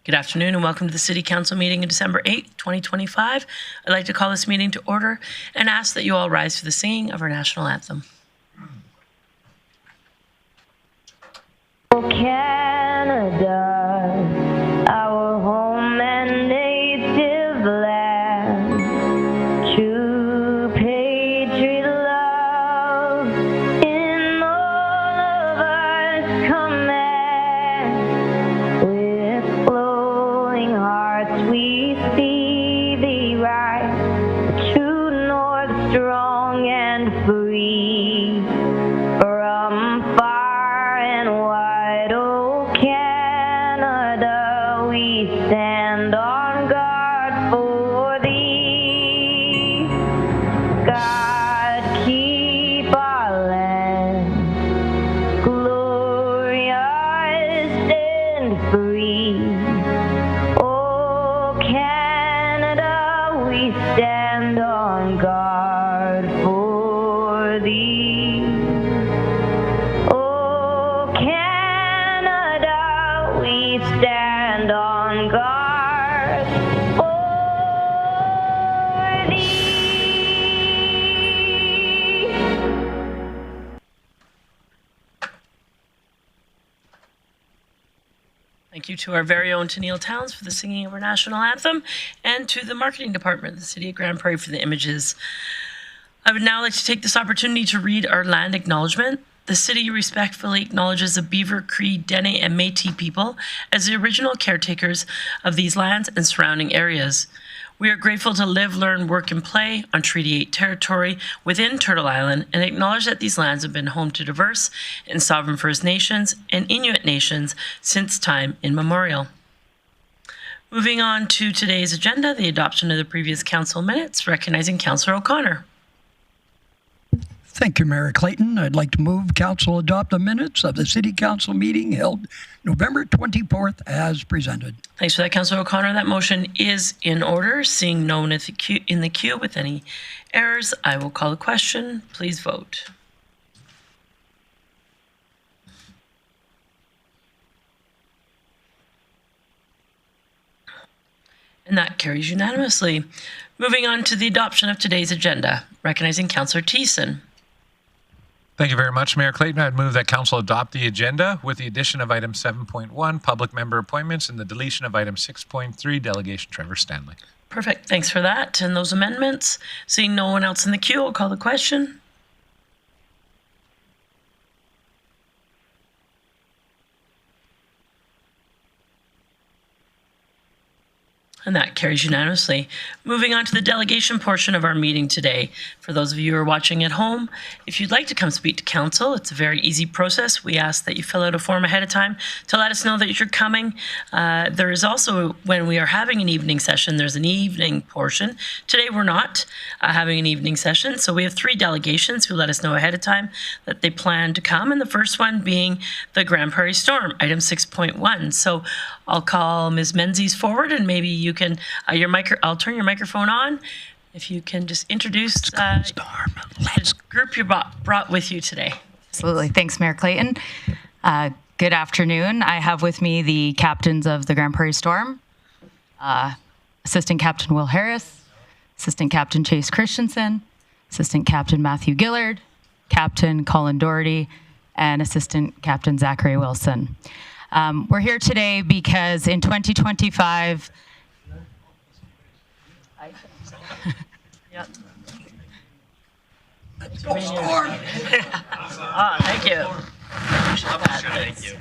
Good afternoon and welcome to the City Council meeting on December 8th, 2025. I'd like to call this meeting to order and ask that you all rise for the singing of our national anthem. Oh, Canada, our home and native land, true patriot love in all of us command. With flowing hearts we see thee rise, the true north strong and free, from far and wide, oh Canada, we stand on guard for thee. God, keep our land glorious and free. Oh Canada, we stand on guard for thee. Oh Canada, we stand on guard for thee. Thank you to our very own Tennille Towns for the singing of our national anthem and to the marketing department of the City of Grande Prairie for the images. I would now like to take this opportunity to read our land acknowledgement. The city respectfully acknowledges the Beaver, Cree, Dene, and Métis people as the original caretakers of these lands and surrounding areas. We are grateful to live, learn, work, and play on Treaty 8 territory within Turtle Island and acknowledge that these lands have been home to diverse and sovereign First Nations and Inuit nations since time immemorial. Moving on to today's agenda, the adoption of the previous council minutes, recognizing Councillor O'Connor. Thank you, Mayor Clayton. I'd like to move Council adopt the minutes of the City Council meeting held November 24th as presented. Thanks for that, Councillor O'Connor. That motion is in order. Seeing no one in the queue with any errors, I will call the question. Please vote. And that carries unanimously. Moving on to the adoption of today's agenda, recognizing Councillor Thiessen. Thank you very much, Mayor Clayton. I'd move that Council adopt the agenda with the addition of item 7.1, public member appointments, and the deletion of item 6.3, delegation Trevor Stanley. Perfect. Thanks for that and those amendments. Seeing no one else in the queue, I'll call the question. And that carries unanimously. Moving on to the delegation portion of our meeting today. For those of you who are watching at home, if you'd like to come speak to council, it's a very easy process. We ask that you fill out a form ahead of time to let us know that you're coming. There is also, when we are having an evening session, there's an evening portion. Today we're not having an evening session, so we have 3 delegations who let us know ahead of time that they plan to come, and the first one being the Grande Prairie Storm, item 6.1. So I'll call Ms. Menzies forward, and maybe you can, I'll turn your microphone on. If you can just introduce the group you brought with you today. Absolutely. Thanks, Mayor Clayton. Good afternoon. I have with me the captains of the Grande Prairie Storm, Assistant Captain Will Harris, Assistant Captain Chase Christensen, Assistant Captain Matthew Gillard, Captain Colin Doherty, and Assistant Captain Zachary Wilson. We're here today because in 2025, Yep. Go Storm! Thank you. Thank you.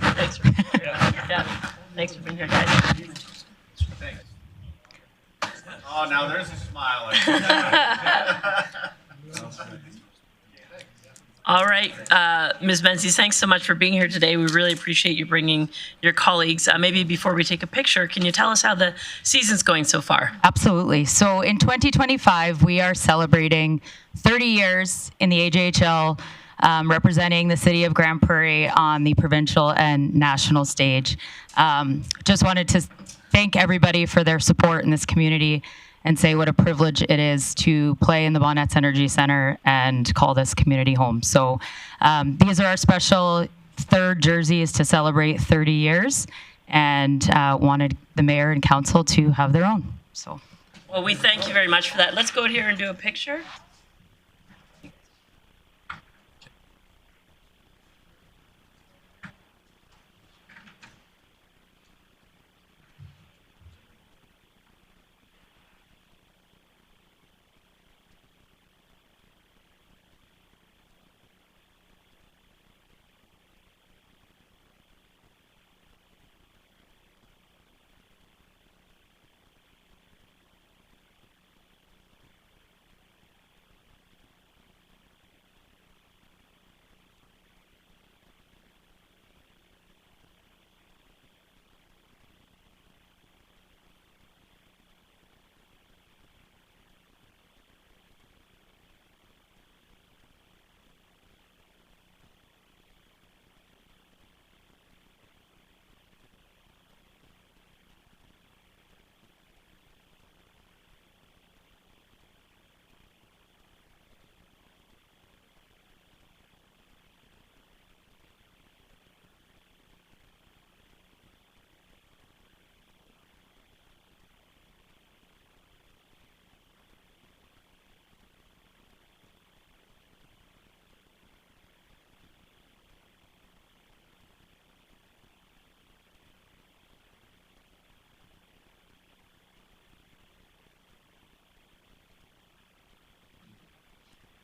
Thanks for being here, guys. Thanks. Oh, now there's a smile. All right, Ms. Menzies, thanks so much for being here today. We really appreciate you bringing your colleagues. Maybe before we take a picture, can you tell us how the season's going so far? Absolutely. So in 2025, we are celebrating 30 years in the AJHL, representing the city of Grande Prairie on the provincial and national stage. Just wanted to thank everybody for their support in this community and say what a privilege it is to play in the Bonnets Energy Center and call this community home. So these are our special third jerseys to celebrate 30 years. and wanted the mayor and council to have their own. So, Well, we thank you very much for that. Let's go here and do a picture.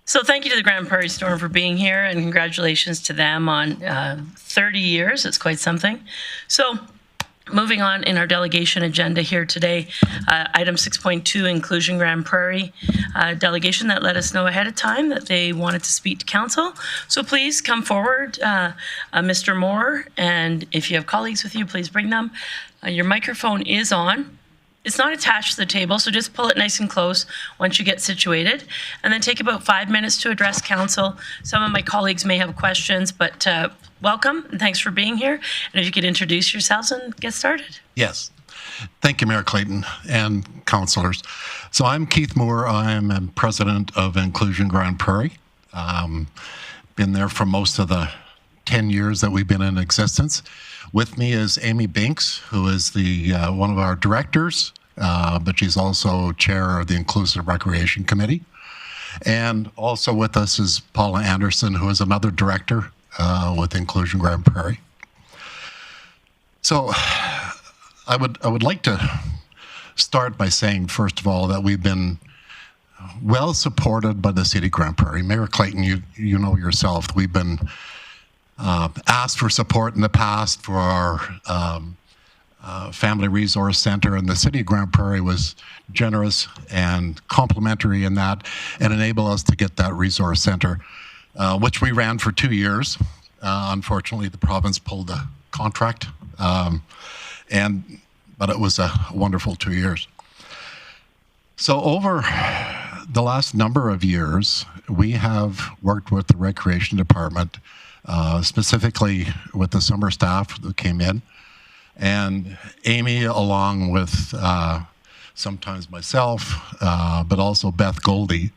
So thank you to the Grande Prairie Storm for being here, and congratulations to them on 30 years. It's quite something. So moving on in our delegation agenda here today, item 6.2, Inclusion Grande Prairie delegation that let us know ahead of time that they wanted to speak to council. So please come forward, Mr. Moore, and if you have colleagues with you, please bring them. Your microphone is on. It's not attached to the table, so just pull it nice and close once you get situated, and then take about 5 minutes to address council. Some of my colleagues may have questions, but welcome and thanks for being here. And if you could introduce yourselves and get started. Yes. Thank you, Mayor Clayton and councillors. So I'm Keith Moore. I'm president of Inclusion Grande Prairie. Been there for most of the 10 years that we've been in existence. With me is Amy Binks, who is the one of our directors, but she's also chair of the Inclusive Recreation Committee. And also with us is Paula Anderson, who is another director with Inclusion Grande Prairie. So I would like to start by saying, first of all, that we've been well supported by the City of Grande Prairie. Mayor Clayton, you know yourself, we've been asked for support in the past for our Family Resource Center, and the City of Grande Prairie was generous and complimentary in that and enabled us to get that resource center, which we ran for 2 years. Unfortunately, the province pulled the contract, but it was a wonderful 2 years. So over the last number of years, we have worked with the Recreation Department, specifically with the summer staff that came in, and Amy, along with sometimes myself, but also Beth Goldie,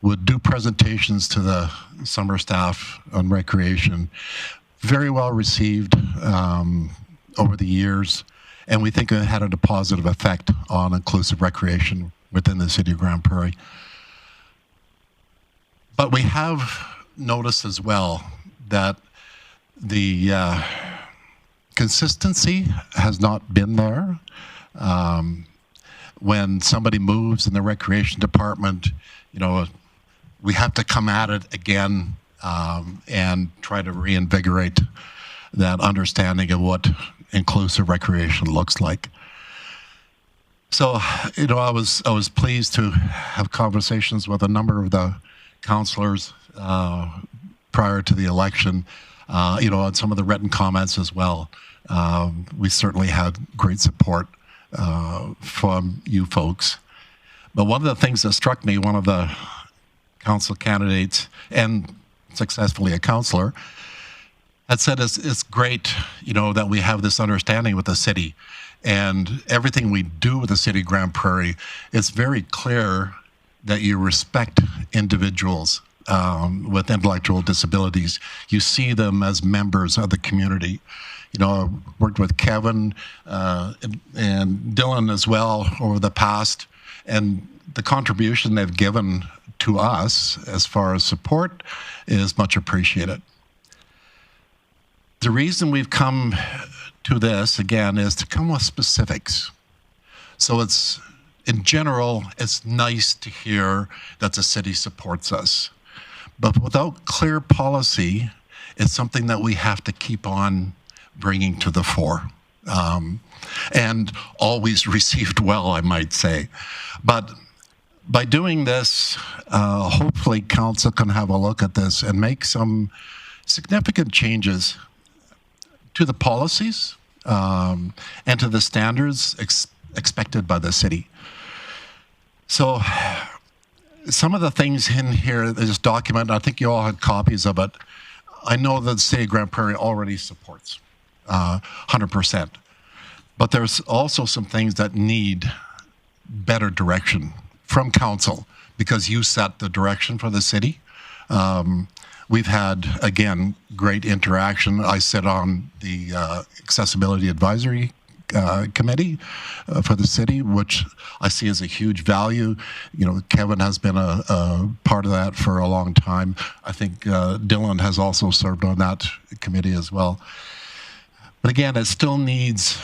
would do presentations to the summer staff on recreation. Very well received over the years, and we think it had a positive effect on inclusive recreation within the City of Grande Prairie. But we have noticed as well that the consistency has not been there. When somebody moves in the recreation department, you know, we have to come at it again and try to reinvigorate that understanding of what inclusive recreation looks like. So, you know, I was pleased to have conversations with a number of the councillors prior to the election, you know, on some of the written comments as well. We certainly had great support from you folks. But one of the things that struck me, one of the council candidates, and successfully a councillor, had said it's great, you know, that we have this understanding with the city, and everything we do with the City of Grande Prairie, it's very clear that you respect individuals with intellectual disabilities. You see them as members of the community. Worked with Kevin and Dylan as well over the past, and the contribution they've given to us as far as support is much appreciated. The reason we've come to this, again, is to come with specifics. So in general, it's nice to hear that the city supports us. But without clear policy, it's something that we have to keep on bringing to the fore. And always received well, I might say. But by doing this, hopefully council can have a look at this and make some significant changes to the policies and to the standards expected by the city. So some of the things in here, this document, I think you all had copies of it. I know that the city of Grande Prairie already supports 100%. But there's also some things that need better direction from council, because you set the direction for the city. We've had, again, great interaction. I sit on the Accessibility Advisory Committee for the city, which I see as a huge value. Kevin has been a part of that for a long time. I think Dylan has also served on that committee as well. But again, it still needs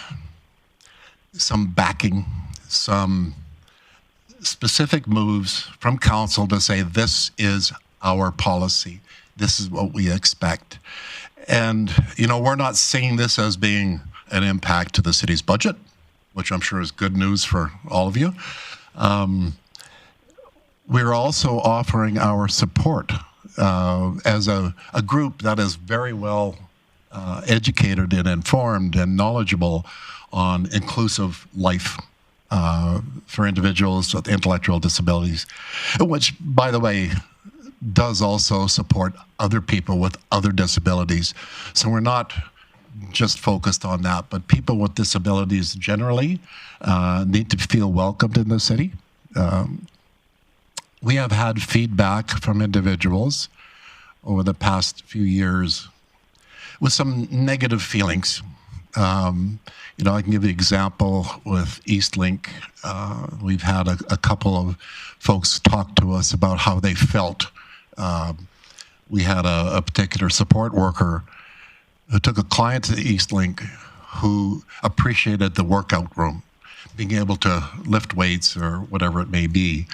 some backing, some specific moves from council to say, this is our policy. This is what we expect. And, we're not seeing this as being an impact to the city's budget, which I'm sure is good news for all of you. We're also offering our support as a group that is very well educated and informed and knowledgeable on inclusive life for individuals with intellectual disabilities, which, by the way, does also support other people with other disabilities. So we're not just focused on that, but people with disabilities generally need to feel welcomed in the city. We have had feedback from individuals over the past few years with some negative feelings. I can give you an example with Eastlink. We've had a couple of folks talk to us about how they felt. We had a particular support worker who took a client to Eastlink who appreciated the workout room, being able to lift weights or whatever it may be.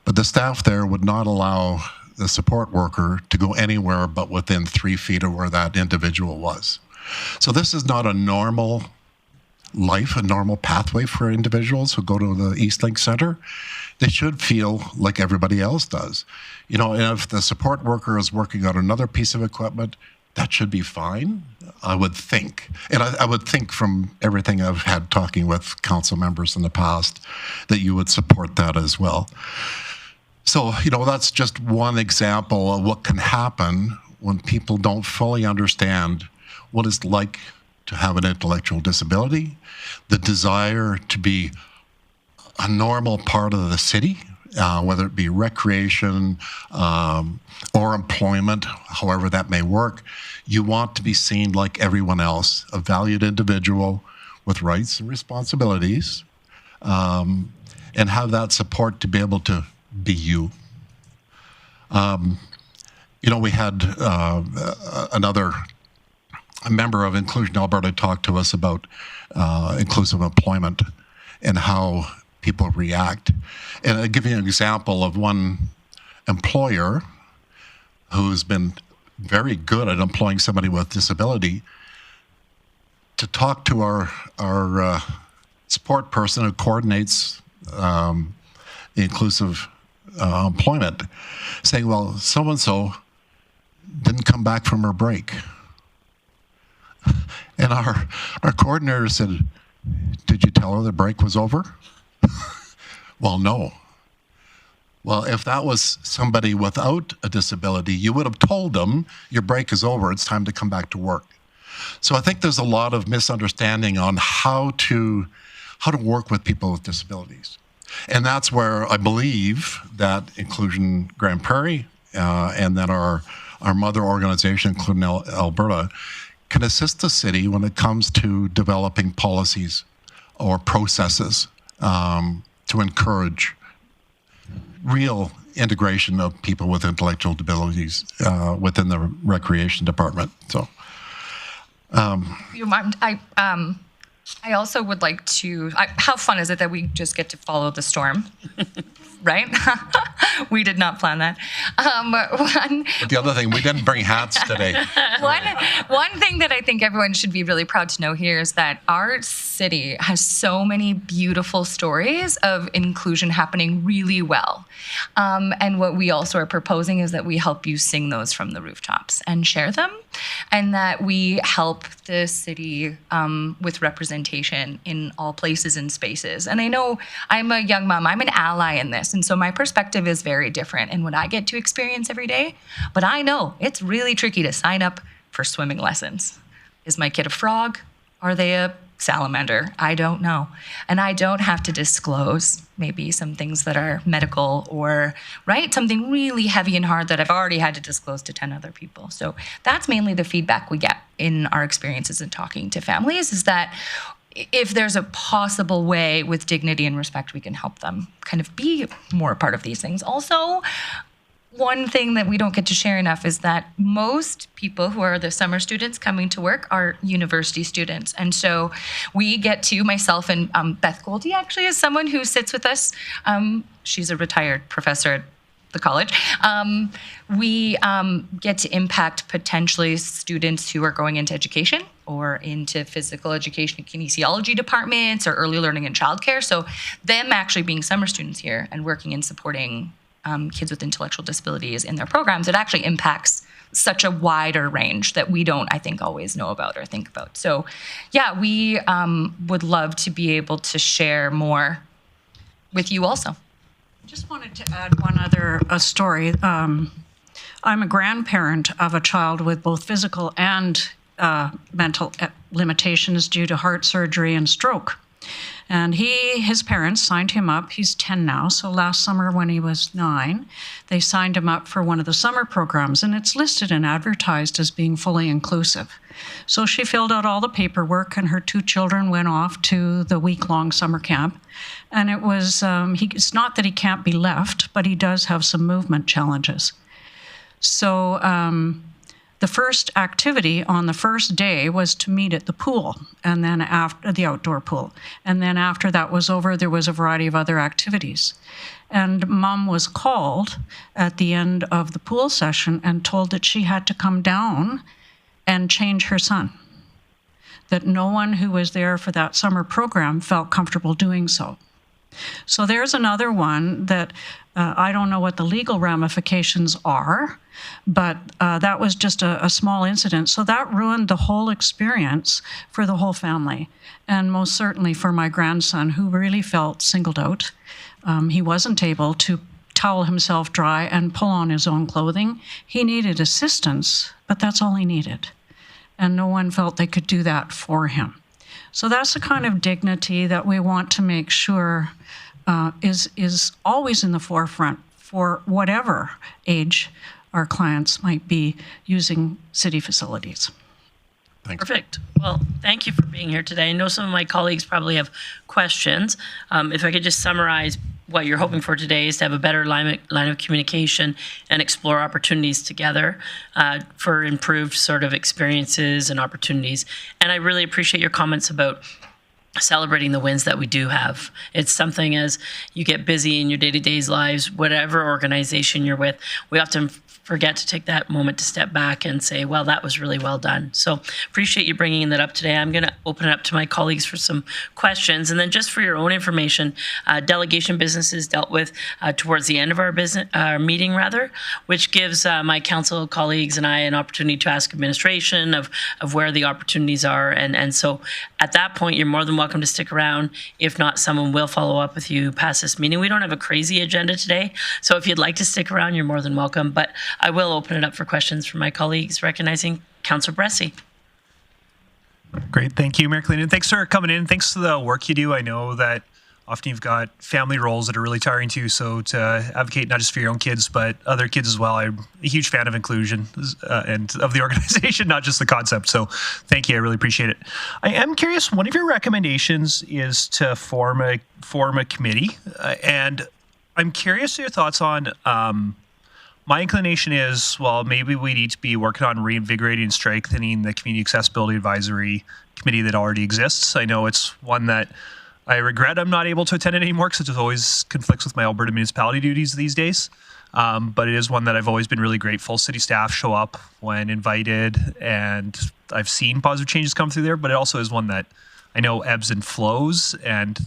But the staff there would not allow the support worker to go anywhere but within 3 feet of where that individual was. So this is not a normal life, a normal pathway for individuals who go to the Eastlink Center. They should feel like everybody else does. And if the support worker is working on another piece of equipment, that should be fine, I would think. And I would think from everything I've had talking with council members in the past that you would support that as well. So, that's just one example of what can happen when people don't fully understand what it's like to have an intellectual disability, the desire to be a normal part of the city, whether it be recreation or employment, however that may work. You want to be seen like everyone else, a valued individual with rights and responsibilities, and have that support to be able to be you. We had a member of Inclusion Alberta talked to us about inclusive employment and how people react. And I'll give you an example of one employer who's been very good at employing somebody with disability to talk to our support person who coordinates the inclusive employment, saying, well, so-and-so didn't come back from her break. And our coordinator said, did you tell her the break was over? Well, no. Well, if that was somebody without a disability, you would have told them your break is over, it's time to come back to work. So I think there's a lot of misunderstanding on how to work with people with disabilities. And that's where I believe that Inclusion Grande Prairie and that our mother organization, Inclusion Alberta, can assist the city when it comes to developing policies or processes to encourage real integration of people with intellectual disabilities within the recreation department. So, you mind? I also would like to. How fun is it that we just get to follow the storm? Right? We did not plan that. But the other thing, we didn't bring hats today. One thing that I think everyone should be really proud to know here is that our city has so many beautiful stories of inclusion happening really well. And what we also are proposing is that we help you sing those from the rooftops and share them, and that we help the city with representation in all places and spaces. And I know I'm a young mom, I'm an ally in this. And so my perspective is very different in what I get to experience every day. But I know it's really tricky to sign up for swimming lessons. Is my kid a frog? Are they a salamander? I don't know. And I don't have to disclose maybe some things that are medical or, right, something really heavy and hard that I've already had to disclose to 10 other people. So that's mainly the feedback we get in our experiences in talking to families, is that if there's a possible way with dignity and respect, we can help them kind of be more a part of these things. Also, one thing that we don't get to share enough is that most people who are the summer students coming to work are university students. And so we get to, myself and Beth Goldie actually is someone who sits with us. She's a retired professor at the college. We get to impact potentially students who are going into education or into physical education and kinesiology departments or early learning and childcare. So them actually being summer students here and working and supporting kids with intellectual disabilities in their programs, it actually impacts such a wider range that we don't, I think, always know about or think about. So yeah, we would love to be able to share more with you also. Just wanted to add one other story. I'm a grandparent of a child with both physical and mental limitations due to heart surgery and stroke. And his parents signed him up. He's 10 now. So last summer when he was 9, they signed him up for one of the summer programs, and it's listed and advertised as being fully inclusive. So she filled out all the paperwork, and her 2 children went off to the week-long summer camp. And it was, it's not that he can't be left, but he does have some movement challenges. So the first activity on the first day was to meet at the pool, and then after the outdoor pool. And then after that was over, there was a variety of other activities. And Mom was called at the end of the pool session and told that she had to come down and change her son. That no one who was there for that summer program felt comfortable doing so. So there's another one that I don't know what the legal ramifications are, but that was just a small incident. So that ruined the whole experience for the whole family, and most certainly for my grandson, who really felt singled out. He wasn't able to towel himself dry and pull on his own clothing. He needed assistance, but that's all he needed. And no one felt they could do that for him. So that's the kind of dignity that we want to make sure is always in the forefront for whatever age our clients might be using city facilities. Thanks. Perfect. Well, thank you for being here today. I know some of my colleagues probably have questions. If I could just summarize what you're hoping for today is to have a better line of communication and explore opportunities together for improved sort of experiences and opportunities. And I really appreciate your comments about celebrating the wins that we do have. It's something as you get busy in your day-to-day lives, whatever organization you're with, we often forget to take that moment to step back and say, well, that was really well done. So appreciate you bringing that up today. I'm going to open it up to my colleagues for some questions. And then just for your own information, delegation business is dealt with towards the end of our meeting, which gives my council colleagues and I an opportunity to ask administration of where the opportunities are. And so at that point, you're more than welcome to stick around. If not, someone will follow up with you past this meeting. We don't have a crazy agenda today. So if you'd like to stick around, you're more than welcome. But I will open it up for questions from my colleagues, recognizing Councillor Bressie. Great. Thank you, Mayor Clayton. Thanks for coming in. Thanks for the work you do. I know that often you've got family roles that are really tiring too. So to advocate not just for your own kids, but other kids as well. I'm a huge fan of inclusion and of the organization, not just the concept. So thank you. I really appreciate it. I am curious, one of your recommendations is to form a committee. And I'm curious your thoughts on, my inclination is, well, maybe we need to be working on reinvigorating and strengthening the Community Accessibility Advisory Committee that already exists. I know it's one that I regret I'm not able to attend it anymore because it always conflicts with my Alberta municipality duties these days. But it is one that I've always been really grateful. City staff show up when invited, and I've seen positive changes come through there, but it also is one that I know ebbs and flows, and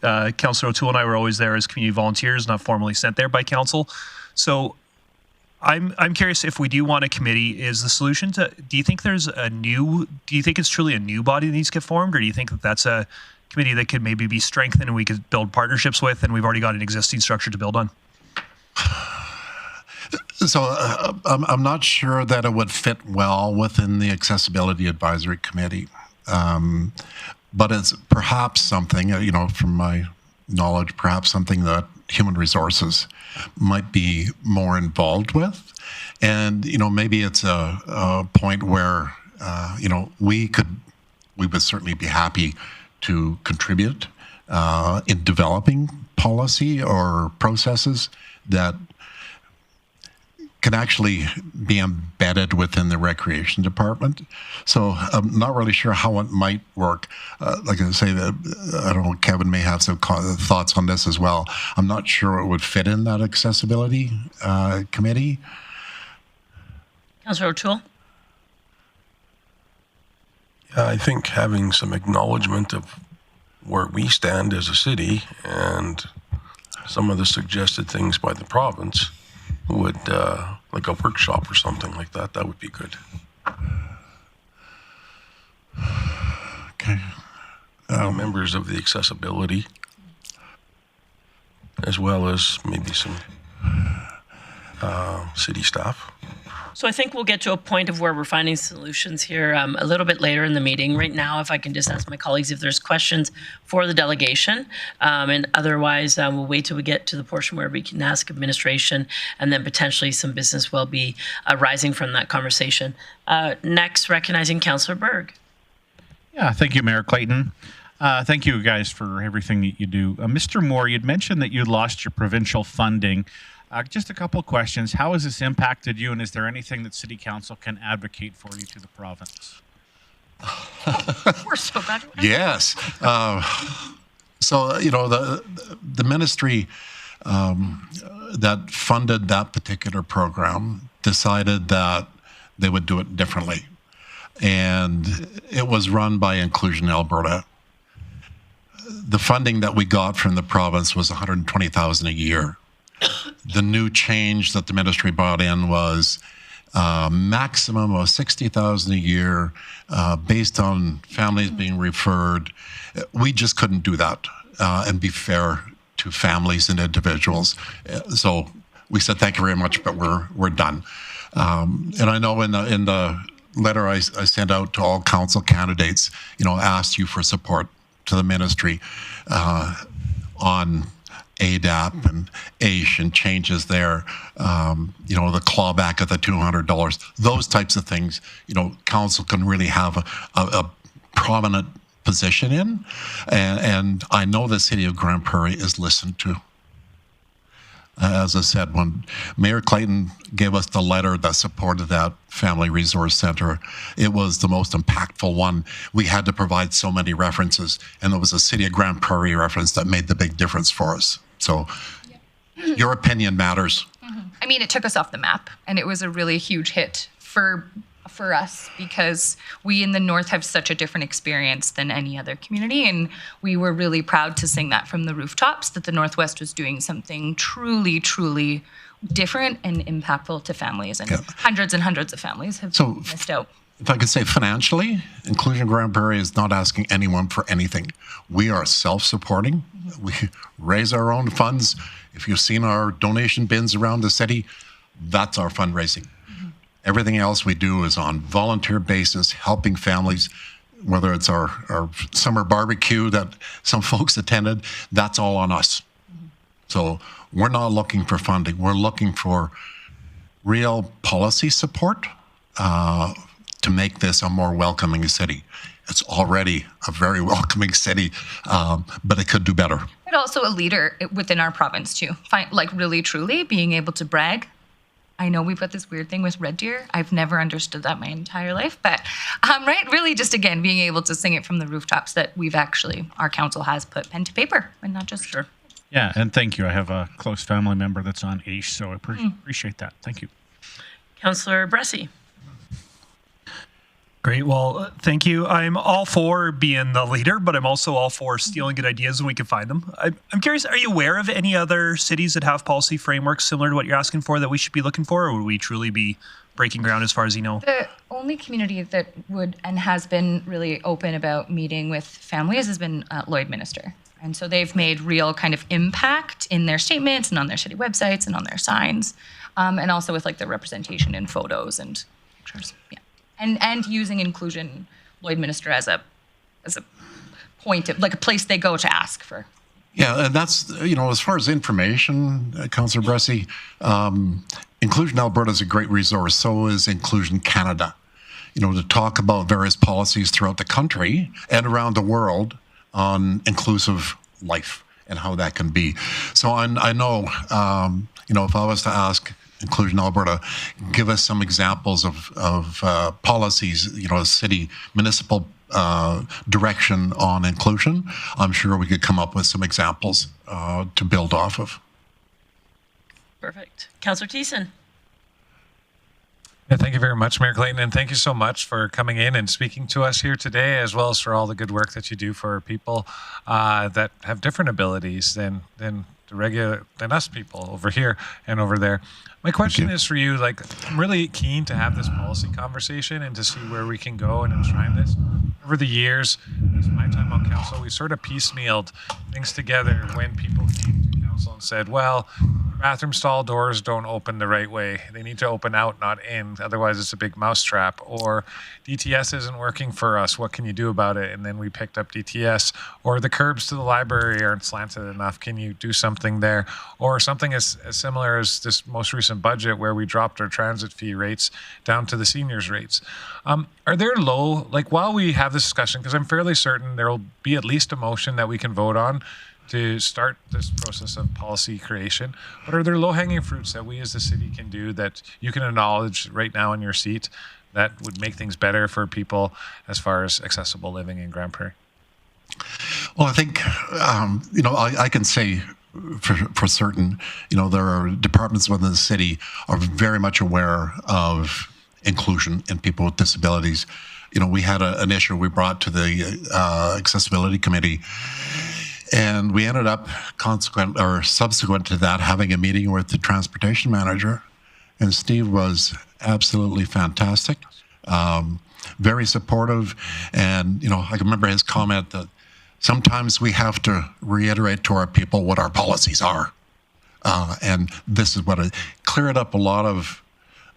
Councillor O'Toole and I were always there as community volunteers, not formally sent there by council. So I'm curious, if we do want a committee, is the solution to, do you think it's truly a new body that needs to get formed, or do you think that that's a committee that could maybe be strengthened and we could build partnerships with, and we've already got an existing structure to build on? So I'm not sure that it would fit well within the Accessibility Advisory Committee, but it's perhaps something, from my knowledge, perhaps something that Human Resources might be more involved with. And, maybe it's a point where, we would certainly be happy to contribute in developing policy or processes that can actually be embedded within the recreation department. So I'm not really sure how it might work. Like I say, I don't know, Kevin may have some thoughts on this as well. I'm not sure it would fit in that accessibility committee. Councillor O'Toole? Yeah, I think having some acknowledgement of where we stand as a city and some of the suggested things by the province would, like a workshop or something like that, that would be good. Okay. Members of the accessibility, as well as maybe some city staff. So I think we'll get to a point of where we're finding solutions here a little bit later in the meeting. Right now, if I can just ask my colleagues if there's questions for the delegation, and otherwise we'll wait till we get to the portion where we can ask administration, and then potentially some business will be arising from that conversation. Next, recognizing Councillor Berg. Yeah, thank you, Mayor Clayton. Thank you guys for everything that you do. Mr. Moore, you'd mentioned that you lost your provincial funding. Just a couple of questions. How has this impacted you, and is there anything that City Council can advocate for you to the province? We're so glad. Yes. So, the ministry that funded that particular program decided that they would do it differently. And it was run by Inclusion Alberta. The funding that we got from the province was $120,000 a year. The new change that the ministry brought in was maximum of $60,000 a year based on families being referred. We just couldn't do that and be fair to families and individuals. So we said, thank you very much, but we're done. And I know in the letter I sent out to all council candidates, asked you for support to the ministry on ADAP and AISH and changes there, the clawback of the $200, those types of things, council can really have a prominent position in. And I know the city of Grande Prairie is listened to. As I said, when Mayor Clayton gave us the letter that supported that Family Resource Center, it was the most impactful one. We had to provide so many references, and it was a City of Grande Prairie reference that made the big difference for us. So your opinion matters. I mean, it took us off the map, and it was a really huge hit for us because we in the North have such a different experience than any other community, and we were really proud to sing that from the rooftops, that the Northwest was doing something truly, truly different and impactful to families, and hundreds of families have missed out. If I could say financially, Inclusion Grande Prairie is not asking anyone for anything. We are self-supporting. We raise our own funds. If you've seen our donation bins around the city, that's our fundraising. Everything else we do is on volunteer basis, helping families. whether it's our summer barbecue that some folks attended, that's all on us. So we're not looking for funding. We're looking for real policy support to make this a more welcoming city. It's already a very welcoming city, but it could do better. But also a leader within our province too. Like really, truly being able to brag. I know we've got this weird thing with Red Deer. I've never understood that my entire life, but right, really just again, being able to sing it from the rooftops that our council has put pen to paper and not just. Sure. Yeah, and thank you. I have a close family member that's on ACE, so I appreciate that. Thank you. Councillor Bressie. Great. Well, thank you. I'm all for being the leader, but I'm also all for stealing good ideas when we can find them. I'm curious, are you aware of any other cities that have policy frameworks similar to what you're asking for that we should be looking for, or would we truly be breaking ground as far as you know? The only community that would and has been really open about meeting with families has been Lloydminster. And so they've made real kind of impact in their statements and on their city websites and on their signs, and also with like the representation in photos and pictures. Yeah. And using inclusion, Lloydminster as a point of, like a place they go to ask for. Yeah, and that's, as far as information, Councillor Bressie, Inclusion Alberta is a great resource. So is Inclusion Canada. To talk about various policies throughout the country and around the world on inclusive life and how that can be. So I know, if I was to ask Inclusion Alberta, give us some examples of policies, city, municipal direction on inclusion, I'm sure we could come up with some examples to build off of. Perfect. Councillor Thiessen. Yeah, thank you very much, Mayor Clayton, and thank you so much for coming in and speaking to us here today, as well as for all the good work that you do for people that have different abilities than us people over here and over there. My question is for you, I'm really keen to have this policy conversation and to see where we can go and enshrine this. Over the years, my time on council, we sort of piecemealed things together when people came to council and said, well, bathroom stall doors don't open the right way. They need to open out, not in. Otherwise, it's a big mousetrap. Or DTS isn't working for us. What can you do about it? And then we picked up DTS. Or the curbs to the library aren't slanted enough. Can you do something there? Or something as similar as this most recent budget where we dropped our transit fee rates down to the seniors' rates. Are there while we have this discussion, because I'm fairly certain there will be at least a motion that we can vote on to start this process of policy creation. But are there low-hanging fruits that we as the city can do that you can acknowledge right now in your seat that would make things better for people as far as accessible living in Grande Prairie? Well, I think, I can say for certain, there are departments within the city are very much aware of inclusion in people with disabilities. We had an issue we brought to the Accessibility Committee, and we ended up subsequent to that having a meeting with the transportation manager, and Steve was absolutely fantastic, very supportive, and I can remember his comment that sometimes we have to reiterate to our people what our policies are, and this is what it cleared up a lot of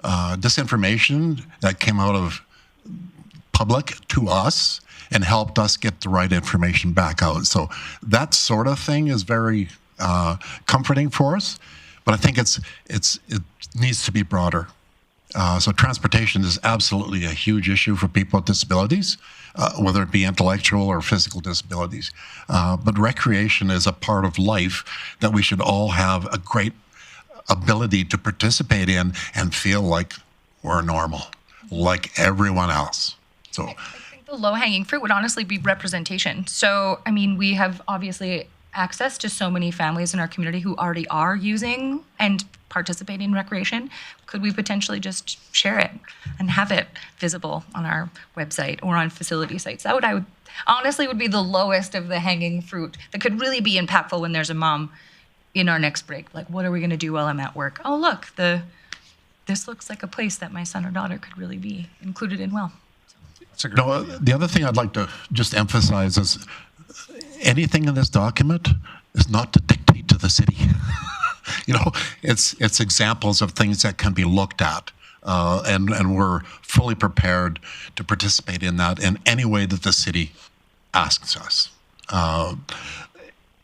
disinformation that came out of public to us and helped us get the right information back out. So that sort of thing is very comforting for us, but I think it needs to be broader. So transportation is absolutely a huge issue for people with disabilities, whether it be intellectual or physical disabilities. But recreation is a part of life that we should all have a great ability to participate in and feel like we're normal, like everyone else. So I think the low-hanging fruit would honestly be representation. So, we have obviously access to so many families in our community who already are using and participating in recreation. Could we potentially just share it and have it visible on our website or on facility sites? That would honestly be the lowest of the hanging fruit that could really be impactful when there's a mom in our next break. Like, what are we going to do while I'm at work? Oh, look, this looks like a place that my son or daughter could really be included in well. The other thing I'd like to just emphasize is anything in this document is not to dictate to the city. It's examples of things that can be looked at and we're fully prepared to participate in that in any way that the city asks us.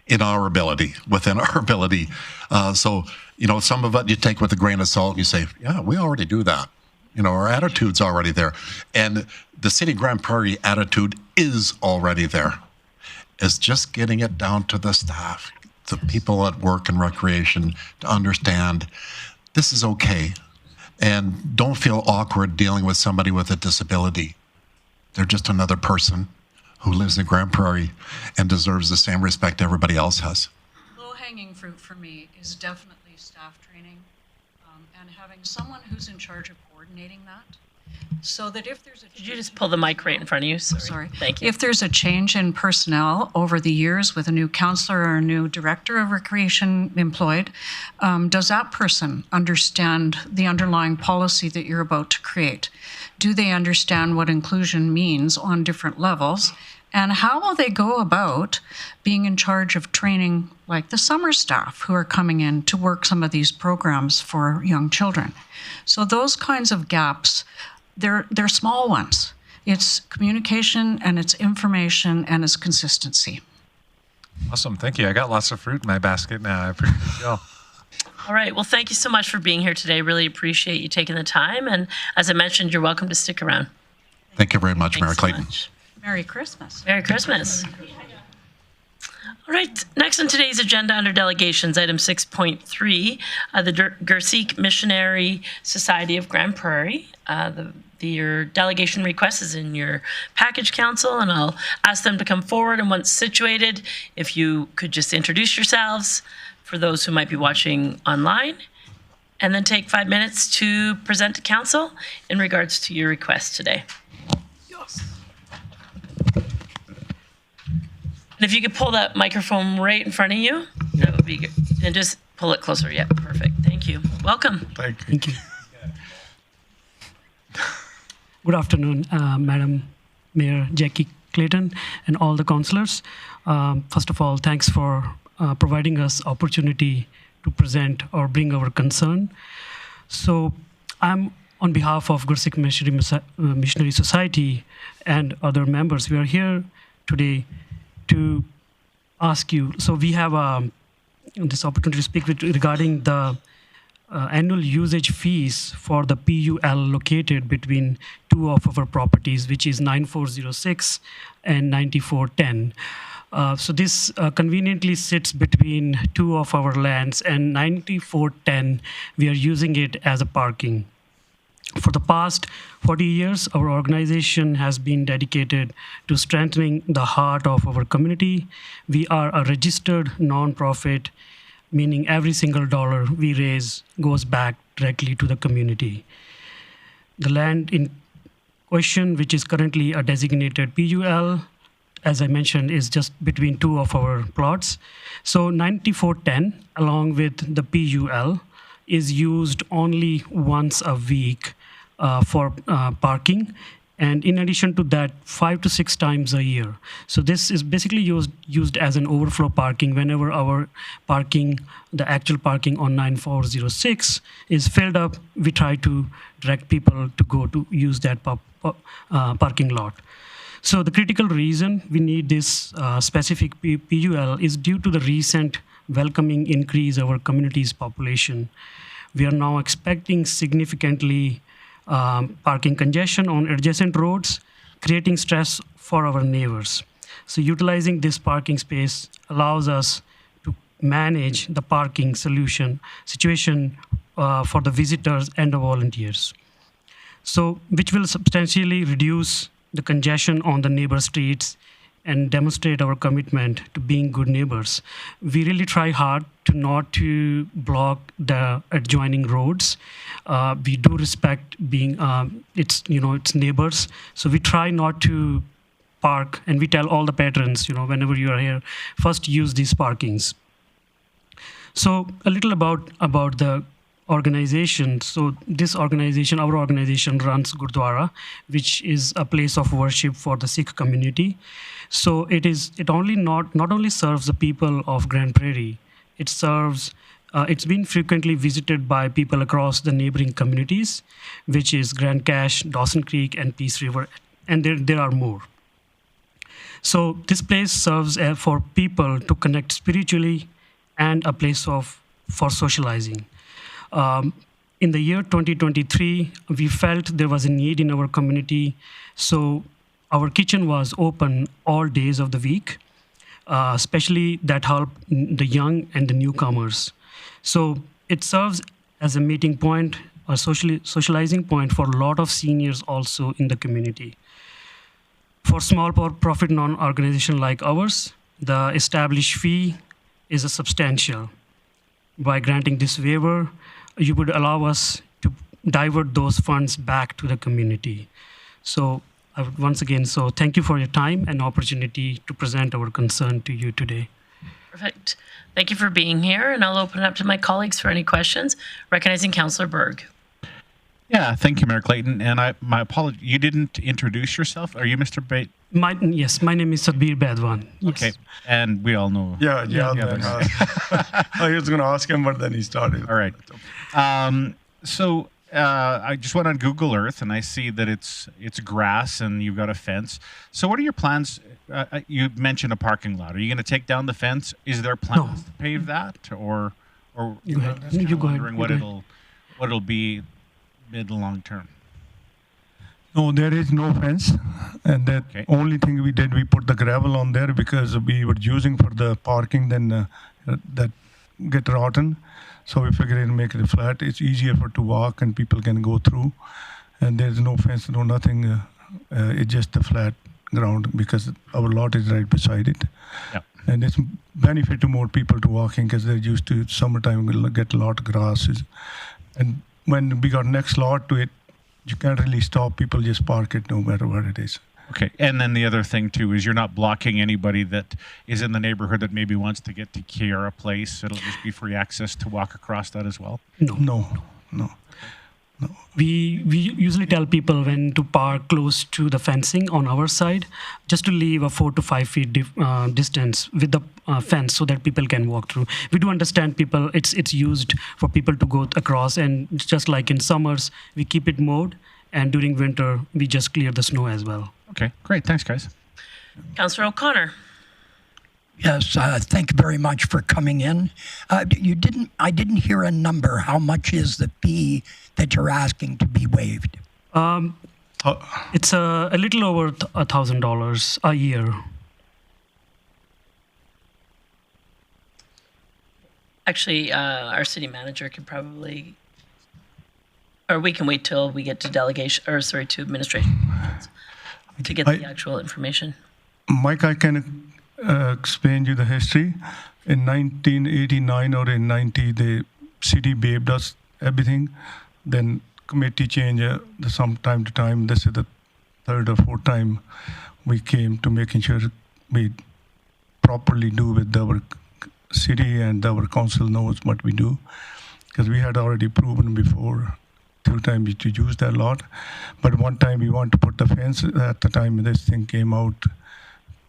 In our ability, within our ability. So, some of it you take with a grain of salt and you say, yeah, we already do that. Our attitude's already there. And the city of Grande Prairie attitude is already there. It's just getting it down to the staff, the people at work and recreation to understand this is okay. And don't feel awkward dealing with somebody with a disability. They're just another person who lives in Grande Prairie and deserves the same respect everybody else has. Low-hanging fruit for me is definitely staff training and having someone who's in charge of coordinating that. So that if there's a Did you just pull the mic right in front of you? Sorry. Thank you. If there's a change in personnel over the years with a new counselor or a new director of recreation employed, does that person understand the underlying policy that you're about to create? Do they understand what inclusion means on different levels? And how will they go about being in charge of training, like the summer staff who are coming in to work some of these programs for young children? So those kinds of gaps, they're small ones. It's communication and it's information and it's consistency. Awesome. Thank you. I got lots of fruit in my basket now. I appreciate it. All right. Well, thank you so much for being here today. Really appreciate you taking the time. And as I mentioned, you're welcome to stick around. Thank you very much, Thanks Mayor so Clayton. much. Merry Christmas. Merry Christmas. All right. Next on today's agenda under delegations, item 6.3, the Gursikh Missionary Society of Grande Prairie. Your delegation request is in your package, council, and I'll ask them to come forward. And once situated, if you could just introduce yourselves for those who might be watching online, and then take 5 minutes to present to council in regards to your request today. And if you could pull that microphone right in front of you, that would be good. And just pull it closer. Yeah, perfect. Thank you. Welcome. Thank you. Good afternoon, Madam Mayor Jackie Clayton and all the councillors. First of all, thanks for providing us opportunity to present or bring our concern. So I'm on behalf of Gursikh Missionary Society and other members. We are here today to ask you. So we have this opportunity to speak regarding the annual usage fees for the PUL located between two of our properties, which is 9406 and 9410. So this conveniently sits between two of our lands, and 9410, we are using it as a parking. For the past 40 years, our organization has been dedicated to strengthening the heart of our community. We are a registered nonprofit, meaning every single dollar we raise goes back directly to the community. The land in question, which is currently a designated PUL, as I mentioned, is just between two of our plots. So 9410, along with the PUL, is used only once a week for parking, and in addition to that, 5 to 6 times a year. So this is basically used as an overflow parking. Whenever our parking, the actual parking on 9406 is filled up, we try to direct people to go to use that parking lot. So the critical reason we need this specific PUL is due to the recent welcoming increase of our community's population. We are now expecting significantly parking congestion on adjacent roads, creating stress for our neighbors. So utilizing this parking space allows us to manage the parking situation for the visitors and the volunteers. So which will substantially reduce the congestion on the neighbor streets and demonstrate our commitment to being good neighbors. We really try hard to not to block the adjoining roads. We do respect being its neighbors. So we try not to park, and we tell all the patrons, whenever you are here, first use these parkings. So a little about the organization. So this organization, our organization, runs Gurdwara, which is a place of worship for the Sikh community. So it not only serves the people of Grande Prairie, it serves It's been frequently visited by people across the neighboring communities, which is Grand Cache, Dawson Creek, and Peace River, and there are more. So this place serves for people to connect spiritually and a place for socializing. In the year 2023, we felt there was a need in our community, so our kitchen was open all days of the week, especially that help the young and the newcomers. So it serves as a meeting point, a socializing point for a lot of seniors also in the community. For small profit non-organization like ours, the established fee is a substantial. By granting this waiver, you would allow us to divert those funds back to the community. So I would once again, thank you for your time and opportunity to present our concern to you today. Perfect. Thank you for being here, and I'll open it up to my colleagues for any questions, recognizing Councillor Berg. Yeah, thank you, Mayor Clayton. And my apology, you didn't introduce yourself. Are you Mr. Bate? Yes, my name is Sabir Badwan. Yes. Okay, and we all know. Yeah. I was going to ask him, but then he started. All right. So I just went on Google Earth, and I see that it's grass, and you've got a fence. So what are your plans? You mentioned a parking lot. Are you going to take down the fence? Is there plans to pave that, or you go ahead. I'm just wondering what it'll be mid and long term? No, there is no fence, and that only thing we did, we put the gravel on there because we were using for the parking, then that get rotten. So we figured to make it flat. It's easier to walk and people can go through, and there's no fence, no nothing. It's just a flat ground because our lot is right beside it. Yeah. And it's benefit to more people to walking because they're used to summertime. We'll get a lot of grasses, and when we got next lot to it, you can't really stop people, just park it no matter what it is. Okay, and then the other thing too is you're not blocking anybody that is in the neighborhood that maybe wants to get to Kiara Place. It'll just be free access to walk across that as well? No. We usually tell people when to park close to the fencing on our side, just to leave a 4 to 5 feet distance with the fence so that people can walk through. We do understand people, it's used for people to go across, and just like in summers, we keep it mowed, and during winter, we just clear the snow as well. Okay, great. Thanks, guys. Councillor O'Connor. Yes, thank you very much for coming in. I didn't hear a number. How much is the fee that you're asking to be waived? It's a little over $1,000 a year. Actually, our city manager could probably, or we can wait till we get to to administration to get the actual information. Mike, I can explain you the history. In 1989 or in 90, the city waived us everything. Then committee change some time to time. This is the third or fourth time we came to making sure we properly do with our city and our council knows what we do. Because we had already proven before 2 times to use that lot. But one time we want to put the fence at the time this thing came out.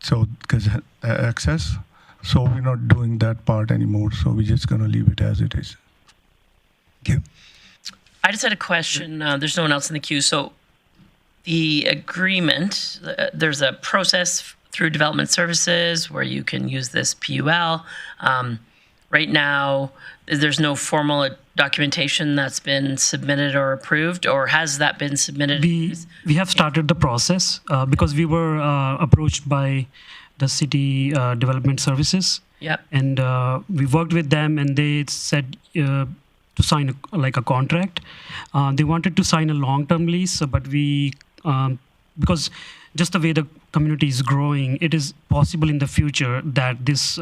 So, because access, so we're not doing that part anymore. So we're just going to leave it as it is. Thank you. I just had a question. There's no one else in the queue. So the agreement, there's a process through Development Services where you can use this PUL. Right now, there's no formal documentation that's been submitted or approved, or has that been submitted? We have started the process because we were approached by the City Development Services. Yep. And we worked with them, and they said to sign a contract. They wanted to sign a long-term lease, but we, because just the way the community is growing, it is possible in the future that this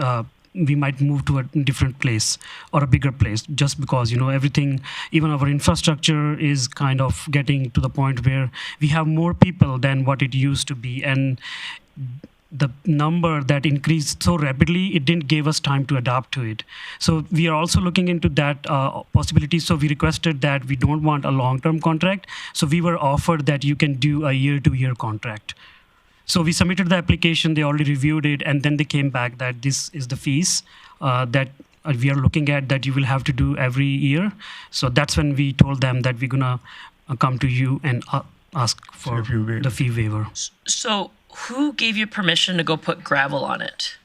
we might move to a different place or a bigger place, just because, everything, even our infrastructure is kind of getting to the point where we have more people than what it used to be. And the number that increased so rapidly, it didn't give us time to adapt to it. So we are also looking into that possibility. So we requested that we don't want a long-term contract. So we were offered that you can do a year-to-year contract. So we submitted the application, they already reviewed it, and then they came back that this is the fees that we are looking at that you will have to do every year. So that's when we told them that we're gonna come to you and ask for the fee waiver. So who gave you permission to go put gravel on it?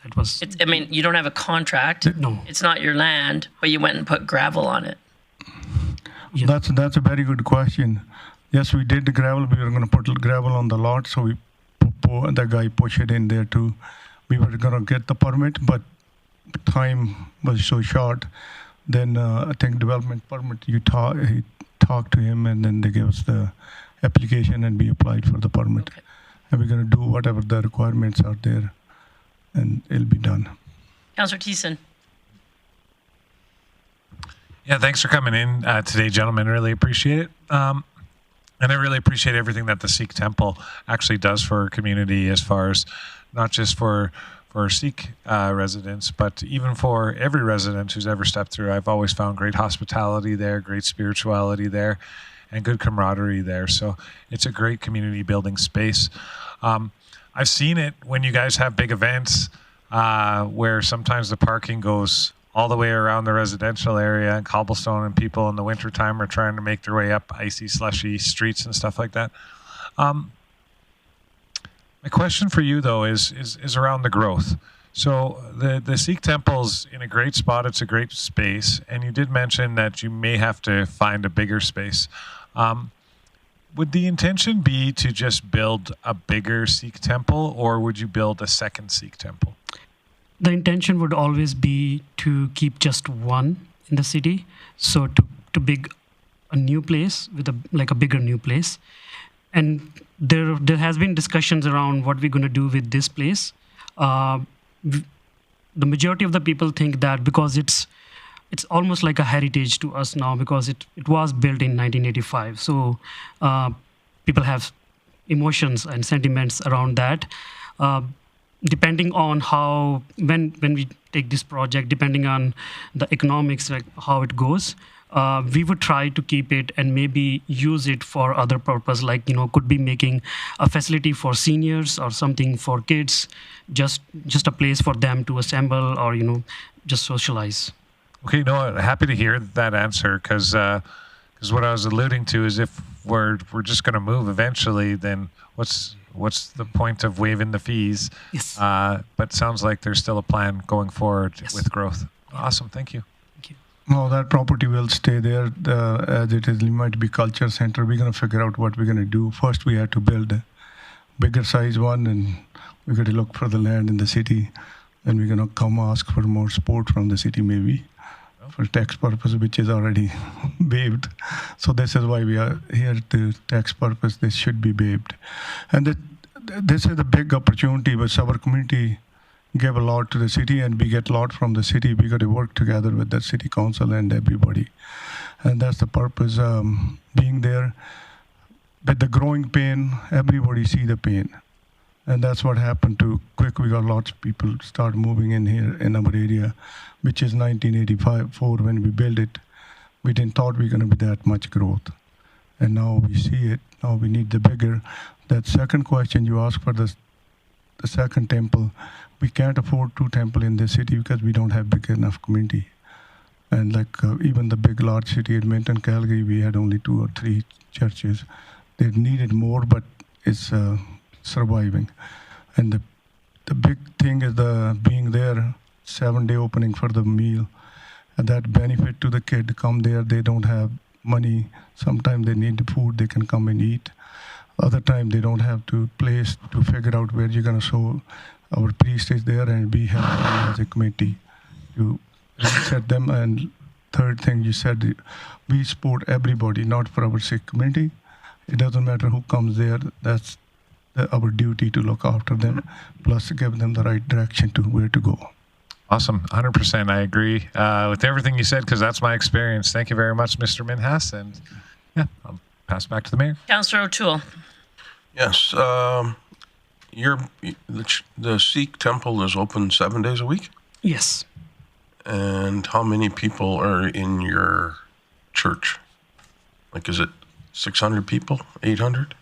That was. I mean, you don't have a contract. No. It's not your land, but you went and put gravel on it. Yeah. That's a very good question. Yes, we did the gravel. We were going to put gravel on the lot, so the guy pushed it in there too. We were going to get the permit, but time was so short. Then I think development permit, he talked to him, and then they gave us the application, and we applied for the permit. Okay. And we're going to do whatever the requirements are there, and it'll be done. Councillor Thiessen. Yeah, thanks for coming in today, gentlemen. Really appreciate it. And I really appreciate everything that the Sikh Temple actually does for our community, as far as not just for Sikh residents, but even for every resident who's ever stepped through. I've always found great hospitality there, great spirituality there, and good camaraderie there. So it's a great community building space. I've seen it when you guys have big events where sometimes the parking goes all the way around the residential area and cobblestone, and people in the wintertime are trying to make their way up icy, slushy streets and stuff like that. My question for you, though, is around the growth. So the Sikh Temple's in a great spot. It's a great space. And you did mention that you may have to find a bigger space. Would the intention be to just build a bigger Sikh temple, or would you build a second Sikh temple? The intention would always be to keep just one in the city. So to big a new place with a bigger new place. And there has been discussions around what we're going to do with this place. The majority of the people think that because it's almost like a heritage to us now, because it was built in 1985. So people have emotions and sentiments around that. Depending on how, when we take this project, depending on the economics, like how it goes, we would try to keep it and maybe use it for other purpose, like, could be making a facility for seniors or something for kids, just a place for them to assemble or, just socialize. Okay, no, happy to hear that answer, because what I was alluding to is if we're just going to move eventually, then what's the point of waiving the fees? Yes. But sounds like there's still a plan going forward with growth. Awesome, thank you. No, that property will stay there as it is. It might be culture center. We're going to figure out what we're going to do. First, we have to build a bigger size one, and we're going to look for the land in the city, and we're going to come ask for more support from the city maybe for tax purpose, which is already waived. So this is why we are here to tax purpose. This should be waived. And this is a big opportunity, which our community gave a lot to the city, and we get a lot from the city. We got to work together with the city council and everybody. And that's the purpose, being there. With the growing pain, everybody see the pain. And that's what happened to Quick. We got lots of people start moving in here in our area, which is 1984 when we built it. We didn't thought we were going to be that much growth. And now we see it. Now we need the bigger. That second question you asked for the second temple, we can't afford two temples in this city because we don't have big enough community. And even the big large city, Edmonton, Calgary, we had only 2 or 3 churches. They needed more, but it's surviving. And the big thing is being there, 7-day opening for the meal. And that benefit to the kid, come there, they don't have money. Sometimes they need the food, they can come and eat. Other time they don't have to place to figure out where you're gonna sow. Our priest is there, and we have as a committee to set them. And third thing you said, we support everybody, not for our Sikh community. It doesn't matter who comes there. That's our duty to look after them, plus give them the right direction to where to go. Awesome, 100%. I agree with everything you said, because that's my experience. Thank you very much, Mr. Minhas. And yeah, I'll pass back to the mayor. Councillor O'Toole. Yes. The Sikh temple is open 7 days a week? Yes. And how many people are in your church? Is it 600 people, 800?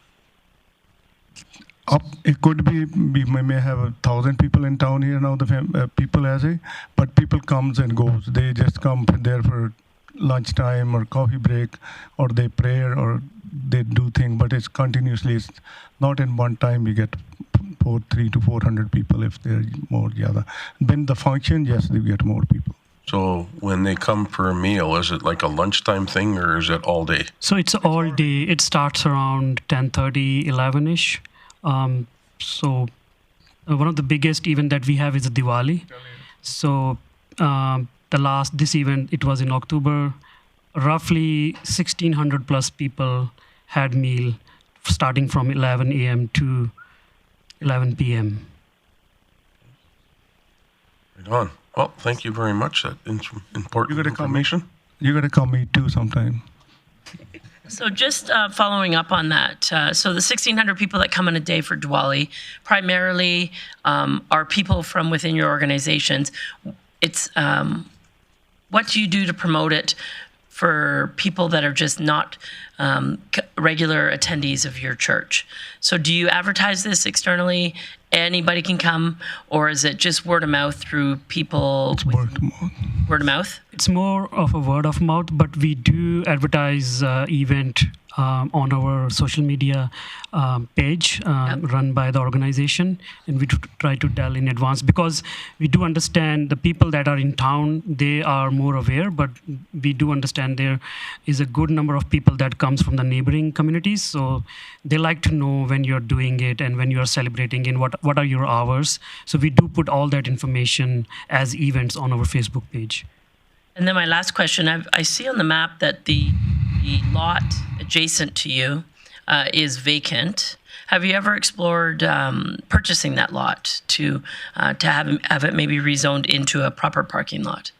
It could be we may have 1,000 people in town here now. The people as a, but people comes and goes. They just come there for lunchtime or coffee break, or they pray or they do things. But it's continuously. It's not in one time. We get 300 to 400 people if they're more. Yeah. Then the function, yes, we get more people. So when they come for a meal, is it like a lunchtime thing or is it all day? So it's all day. It starts around 10:30, 11ish. So one of the biggest event that we have is Diwali. So this event, it was in October. Roughly 1,600 plus people had meal starting from 11 a.m. to 11 p.m. Right on. Well, thank you very much. That important information. You got to come meet too sometime. So just following up on that, so the 1,600 people that come in a day for Diwali primarily are people from within your organizations. It's what do you do to promote it for people that are just not regular attendees of your church? So do you advertise this externally? Anybody can come, or is it just word of mouth through people? It's word of mouth. Word of mouth? It's more of a word of mouth, but we do advertise event on our social media page run by the organization, and we try to tell in advance because we do understand the people that are in town, they are more aware, but we do understand there is a good number of people that comes from the neighboring communities, so they like to know when you're doing it and when you're celebrating and what are your hours. So we do put all that information as events on our Facebook page. And then my last question, I see on the map that the lot adjacent to you is vacant. Have you ever explored purchasing that lot to have it maybe rezoned into a proper parking lot?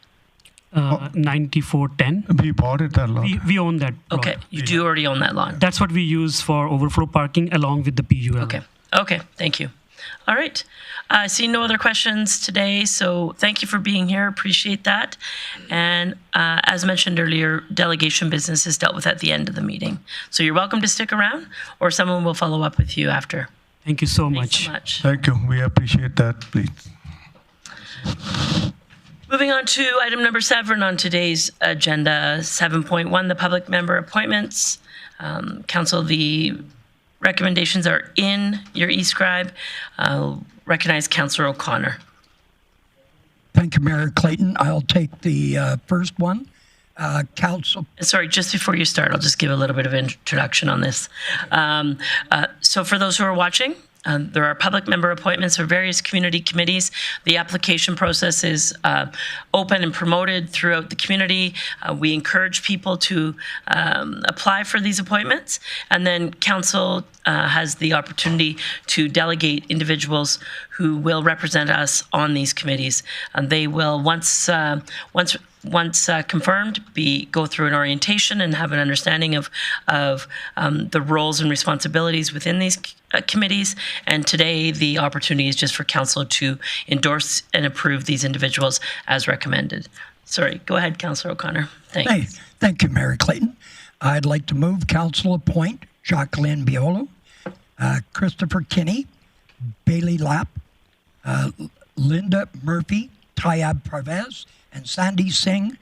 9410. We bought it, that lot. We own that lot. Okay, you do already own that lot. That's what we use for overflow parking along with the PUL. Okay, thank you. All right. I see no other questions today, so thank you for being here. Appreciate that. And as mentioned earlier, delegation business is dealt with at the end of the meeting. So you're welcome to stick around, or someone will follow up with you after. Thank you so Thanks much. so much. Thank you. We appreciate that, please. Moving on to item number 7 on today's agenda, 7.1, the public member appointments. Council, the recommendations are in your e-scribe. I'll recognize Councillor O'Connor. Thank you, Mayor Clayton. I'll take the first one. Council. Sorry, just before you start, I'll just give a little bit of introduction on this. So for those who are watching, there are public member appointments for various community committees. The application process is open and promoted throughout the community. We encourage people to apply for these appointments, and then council has the opportunity to delegate individuals who will represent us on these committees. And they will, once confirmed, go through an orientation and have an understanding of the roles and responsibilities within these committees. And today, the opportunity is just for council to endorse and approve these individuals as recommended. Sorry, go ahead, Councillor O'Connor. Thanks. Hey, thank you, Mayor Clayton. I'd like to move council appoint Jacqueline Biolo, Christopher Kinney, Bailey Lapp, Linda Murphy, Tayab Parvez, and Sandy Singh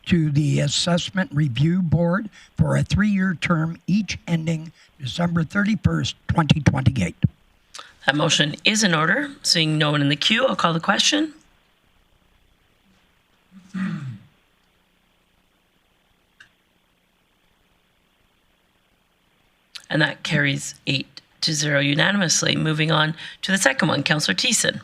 to the Assessment Review Board for a 3-year term, each ending December 31st, 2028. That motion is in order. Seeing no one in the queue, I'll call the question. And that carries 8-0 unanimously. Moving on to the second one, Councillor Thiessen.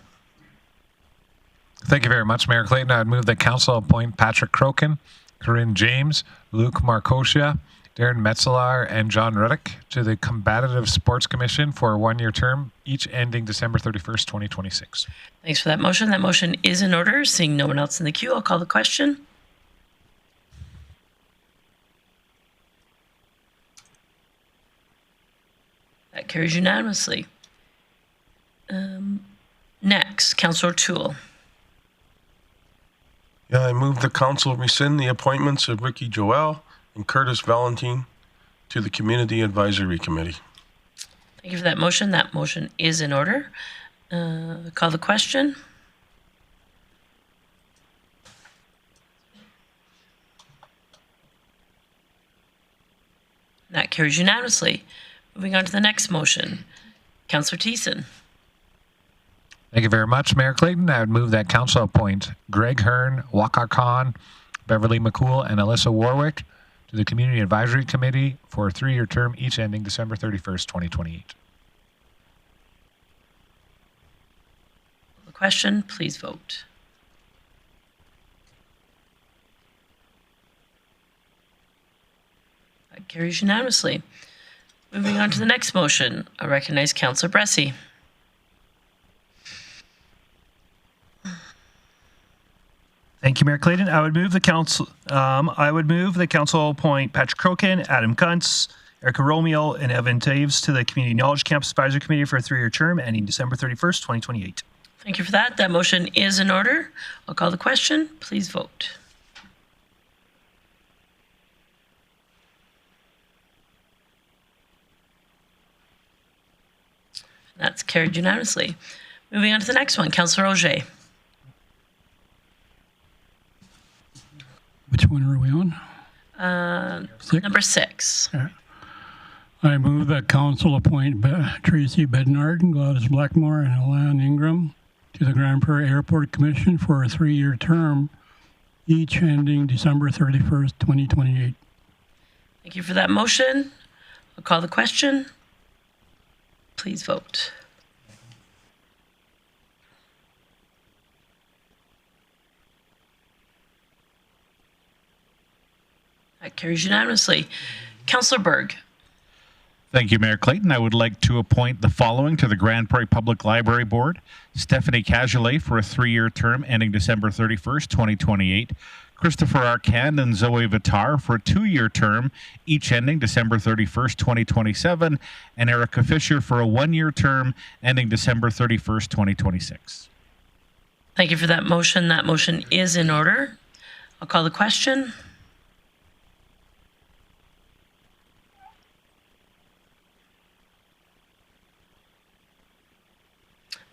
Thank you very much, Mayor Clayton. I would move that council appoint Patrick Crokin, Corinne James, Luke Marcosia, Darren Metzelar, and John Ruddick to the Combative Sports Commission for a 1-year term, each ending December 31st, 2026. Thanks for that motion. That motion is in order. Seeing no one else in the queue, I'll call the question. That carries unanimously. Next, Councillor Toole. Yeah, I move the council rescind the appointments of Ricky Joel and Curtis Valentine to the Community Advisory Committee. Thank you for that motion. That motion is in order. Call the question. That carries unanimously. Moving on to the next motion. Councillor Thiessen. Thank you very much, Mayor Clayton. I would move that council appoint Greg Hearn, Wakar Khan, Beverly McCool, and Alyssa Warwick to the Community Advisory Committee for a 3-year term, each ending December 31st, 2028. The question, please vote. That carries unanimously. Moving on to the next motion. I recognize Councillor Bressie. Thank you, Mayor Clayton. I would move the council. Appoint Patrick Crokin, Adam Kuntz, Erica Romeo, and Evan Taves to the Community Knowledge Campus Advisory Committee for a 3-year term ending December 31st, 2028. Thank you for that. That motion is in order. I'll call the question. Please vote. That's carried unanimously. Moving on to the next one, Councillor Auger. Which one are we on? Number 6. I move that council appoint Tracy Bednard, Gladys Blackmore, and Alan Ingram to the Grande Prairie Airport Commission for a 3-year term, each ending December 31st, 2028. Thank you for that motion. I'll call the question. Please vote. That carries unanimously. Councillor Berg. Thank you, Mayor Clayton. I would like to appoint the following to the Grande Prairie Public Library Board. Stephanie Cajolet for a 3-year term ending December 31st, 2028. Christopher Arcand and Zoe Vitar for a 2-year term, each ending December 31st, 2027. And Erica Fisher for a 1-year term ending December 31st, 2026. Thank you for that motion. That motion is in order. I'll call the question.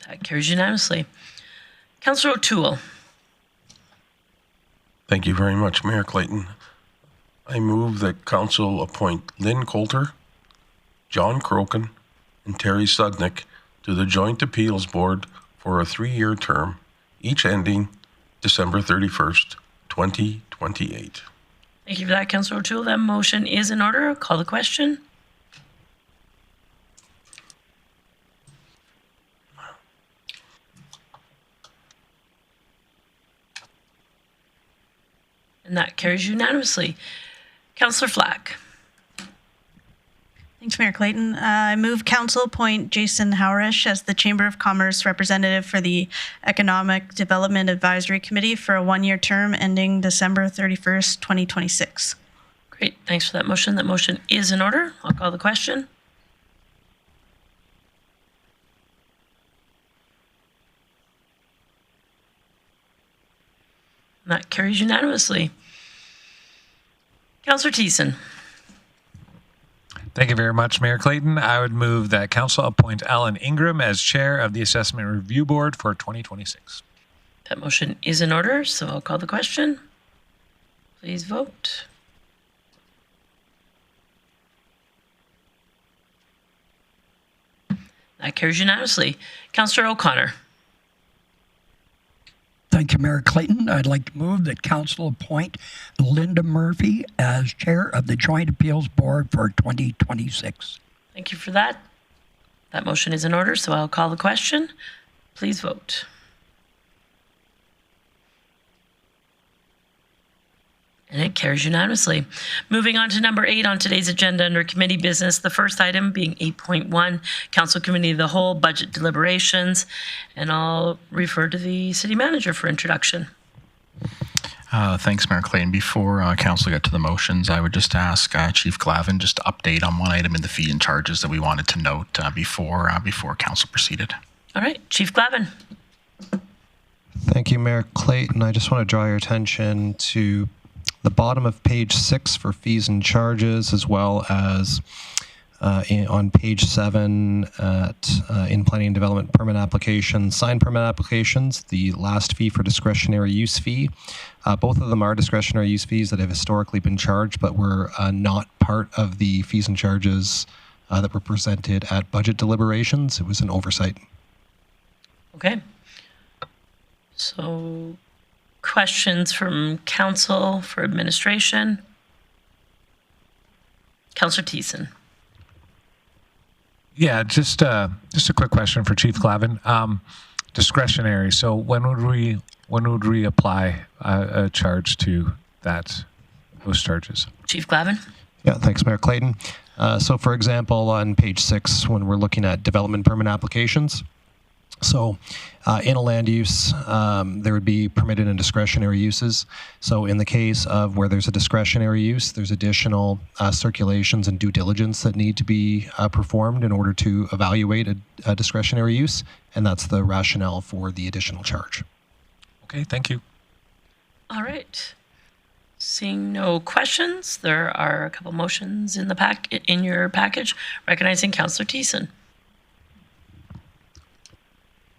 That carries unanimously. Councillor O'Toole. Thank you very much, Mayor Clayton. I move that council appoint Lynn Coulter, John Crokin, and Terry Sudnick to the Joint Appeals Board for a 3-year term, each ending December 31st, 2028. Thank you for that, Councillor O'Toole. That motion is in order. I'll call the question. And that carries unanimously. Councillor Flack. Thanks, Mayor Clayton. I move council appoint Jason Howrish as the Chamber of Commerce representative for the Economic Development Advisory Committee for a 1-year term ending December 31st, 2026. Great. Thanks for that motion. That motion is in order. I'll call the question. And that carries unanimously. Councillor Thiessen. Thank you very much, Mayor Clayton. I would move that council appoint Alan Ingram as chair of the Assessment Review Board for 2026. That motion is in order, so I'll call the question. Please vote. That carries unanimously. Councillor O'Connor. Thank you, Mayor Clayton. I'd like to move that council appoint Linda Murphy as chair of the Joint Appeals Board for 2026. Thank you for that. That motion is in order, so I'll call the question. Please vote. And it carries unanimously. Moving on to number 8 on today's agenda under committee business, the first item being 8.1, Council Committee of the Whole, Budget Deliberations. And I'll refer to the City Manager for introduction. Thanks, Mayor Clayton. Before Council get to the motions, I would just ask Chief Glavin just to update on one item in the fee and charges that we wanted to note before Council proceeded. All right, Chief Glavin. Thank you, Mayor Clayton. I just want to draw your attention to the bottom of page 6 for fees and charges, as well as on page 7 in planning and development permit applications, sign permit applications, the last fee for discretionary use fee. Both of them are discretionary use fees that have historically been charged, but were not part of the fees and charges that were presented at budget deliberations. It was an oversight. Okay. So, questions from council for administration? Councillor Thiessen. Yeah, just a quick question for Chief Glavin. Discretionary. So when would we apply a charge to those charges? Chief Glavin. Yeah, thanks, Mayor Clayton. So, for example, on page 6, when we're looking at development permit applications, so in a land use, there would be permitted and discretionary uses. So in the case of where there's a discretionary use, there's additional circulations and due diligence that need to be performed in order to evaluate a discretionary use, and that's the rationale for the additional charge. Okay, thank you. All right. Seeing no questions, there are a couple motions in your package. Recognizing Councillor Thiessen.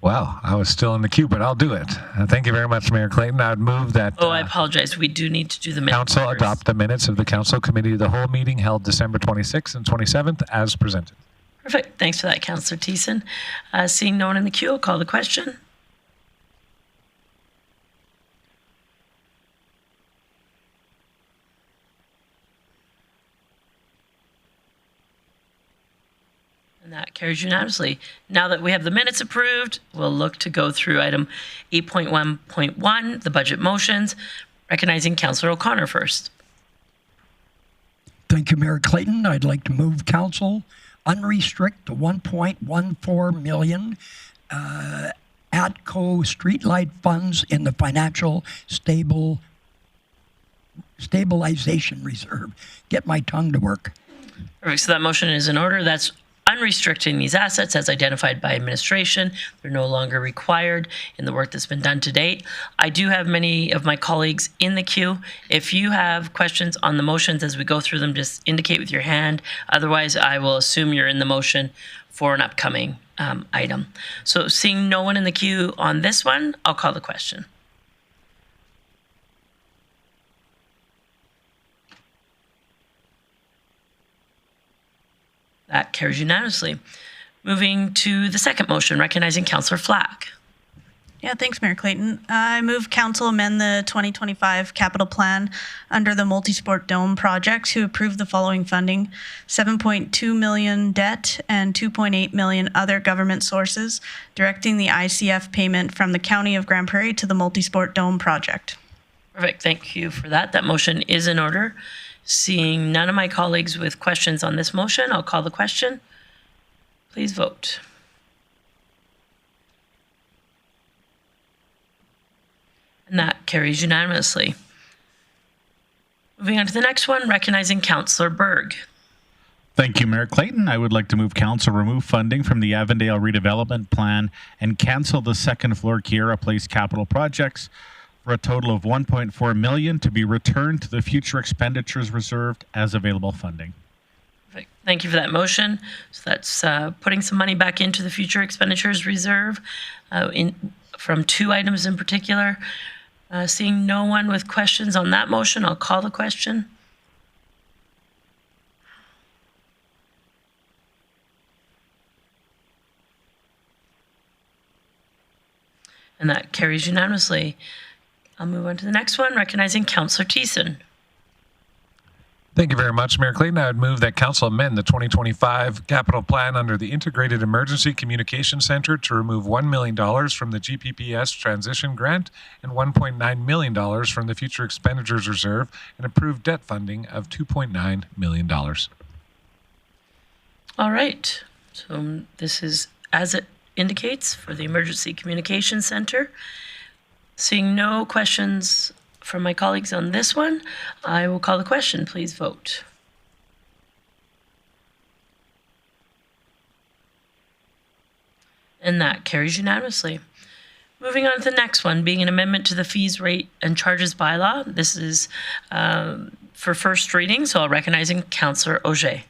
Well, I was still in the queue, but I'll do it. Thank you very much, Mayor Clayton. I would move that I apologize. We do need to do the minutes Council first. adopt the minutes of the Council Committee of the Whole meeting held December 26th and 27th as presented. Perfect. Thanks for that, Councillor Thiessen. Seeing no one in the queue, I'll call the question. And that carries unanimously. Now that we have the minutes approved, we'll look to go through item 8.1.1, the budget motions, recognizing Councillor O'Connor first. Thank you, Mayor Clayton. I'd like to move council unrestrict the 1.14 million ATCO streetlight funds in the financial stabilization reserve. Get my tongue to work. Perfect. So that motion is in order. That's unrestricting these assets as identified by administration. They're no longer required in the work that's been done to date. I do have many of my colleagues in the queue. If you have questions on the motions as we go through them, just indicate with your hand. Otherwise, I will assume you're in the motion for an upcoming item. So seeing no one in the queue on this one, I'll call the question. That carries unanimously. Moving to the second motion, recognizing Councillor Flack. Yeah, thanks, Mayor Clayton. I move council amend the 2025 capital plan under the multi-sport dome project to approve the following funding: 7.2 million debt and 2.8 million other government sources, directing the ICF payment from the County of Grande Prairie to the multi-sport dome project. Perfect. Thank you for that. That motion is in order. Seeing none of my colleagues with questions on this motion, I'll call the question. Please vote. And that carries unanimously. Moving on to the next one, recognizing Councillor Berg. Thank you, Mayor Clayton. I would like to move council remove funding from the Avondale redevelopment plan and cancel the second floor Kiera Place capital projects for a total of 1.4 million to be returned to the future expenditures reserved as available funding. Perfect. Thank you for that motion. So that's putting some money back into the future expenditures reserve from two items in particular. Seeing no one with questions on that motion, I'll call the question. And that carries unanimously. I'll move on to the next one, recognizing Councillor Thiessen. Thank you very much, Mayor Clayton. I would move that council amend the 2025 capital plan under the Integrated Emergency Communication Center to remove $1 million from the GPPS transition grant and $1.9 million from the future expenditures reserve and approve debt funding of $2.9 million. All right. So this is as it indicates for the Emergency Communication Center. Seeing no questions from my colleagues on this one, I will call the question. Please vote. And that carries unanimously. Moving on to the next one, being an amendment to the fees, rate, and charges bylaw. This is for first reading, so I'll recognizing Councillor Auger.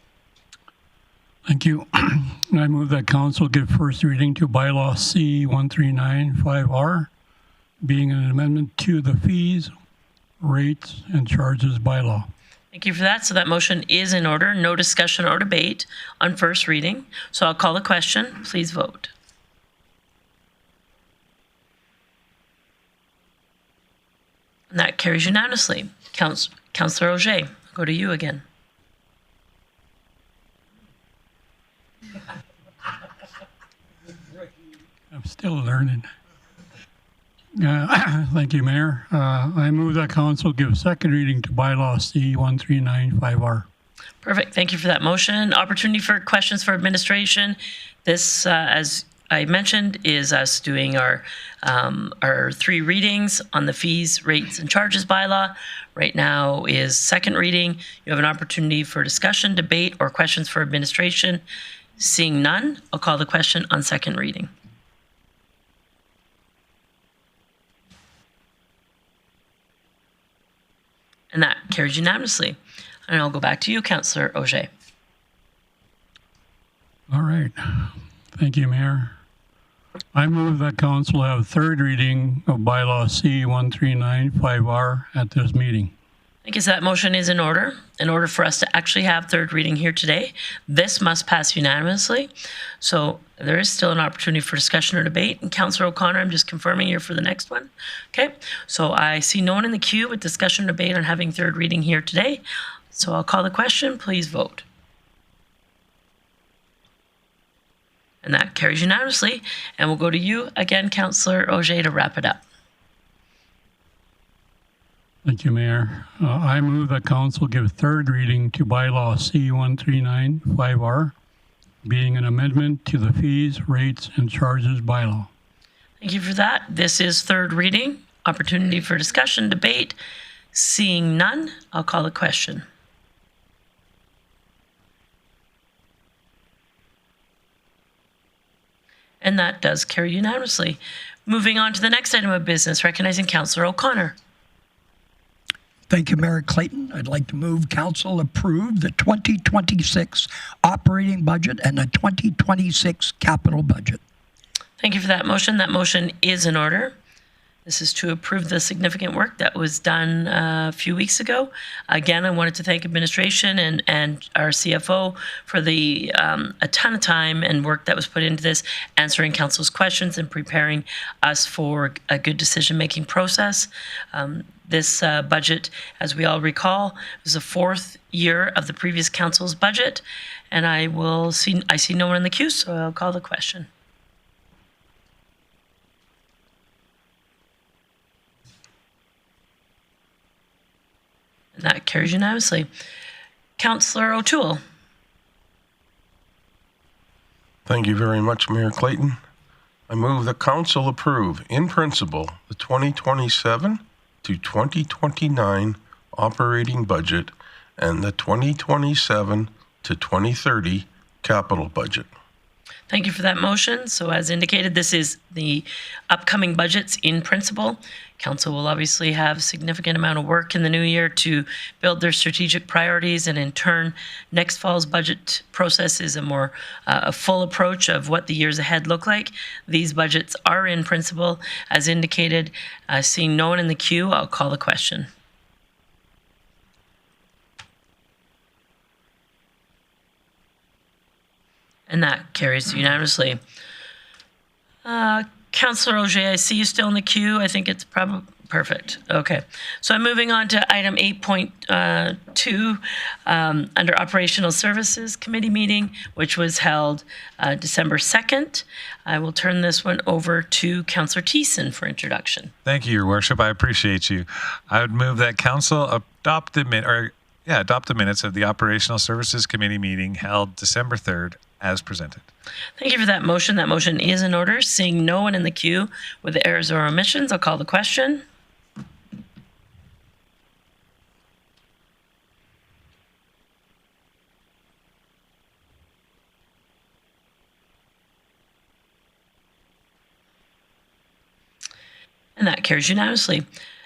Thank you. I move that council give first reading to bylaw C1395R, being an amendment to the fees, rates, and charges bylaw. Thank you for that. So that motion is in order. No discussion or debate on first reading. So I'll call the question. Please vote. And that carries unanimously. Councillor Auger, I'll go to you again. I'm still learning. Thank you, Mayor. I move that council give second reading to bylaw C1395R. Perfect. Thank you for that motion. Opportunity for questions for administration. This, as I mentioned, is us doing our 3 readings on the fees, rates, and charges bylaw. Right now is second reading. You have an opportunity for discussion, debate, or questions for administration. Seeing none, I'll call the question on second reading. And that carries unanimously. And I'll go back to you, Councillor Auger. All right. Thank you, Mayor. I move that council have third reading of bylaw C1395R at this meeting. Thank you. So that motion is in order. In order for us to actually have third reading here today, this must pass unanimously. So there is still an opportunity for discussion or debate. And Councillor O'Connor, I'm just confirming you're for the next one. Okay. So I see no one in the queue with discussion or debate on having third reading here today. So I'll call the question. Please vote. And that carries unanimously. And we'll go to you again, Councillor Auger, to wrap it up. Thank you, Mayor. I move that council give third reading to bylaw C1395R, being an amendment to the fees, rates, and charges bylaw. Thank you for that. This is third reading. Opportunity for discussion, debate. Seeing none, I'll call the question. And that does carry unanimously. Moving on to the next item of business, recognizing Councillor O'Connor. Thank you, Mayor Clayton. I'd like to move council approve the 2026 operating budget and the 2026 capital budget. Thank you for that motion. That motion is in order. This is to approve the significant work that was done a few weeks ago. Again, I wanted to thank administration and our CFO for a ton of time and work that was put into this, answering council's questions and preparing us for a good decision-making process. This budget, as we all recall, was the 4th year of the previous council's budget, and I see no one in the queue, so I'll call the question. And that carries unanimously. Councillor O'Toole. Thank you very much, Mayor Clayton. I move the council approve, in principle, the 2027 to 2029 operating budget and the 2027 to 2030 capital budget. Thank you for that motion. So as indicated, this is the upcoming budgets in principle. Council will obviously have significant amount of work in the new year to build their strategic priorities, and in turn, next fall's budget process is a full approach of what the years ahead look like. These budgets are in principle, as indicated. Seeing no one in the queue, I'll call the question. And that carries unanimously. Councillor Auger, I see you still in the queue. I think it's probably perfect. Okay. So I'm moving on to item 8.2 under Operational Services Committee meeting, which was held December 2nd. I will turn this one over to Councillor Thiessen for introduction. Thank you, Your Worship. I appreciate you. I would move that council adopt the minutes of the Operational Services Committee meeting held December 3rd as presented. Thank you for that motion. That motion is in order. Seeing no one in the queue with errors or omissions, I'll call the question. And that carries unanimously.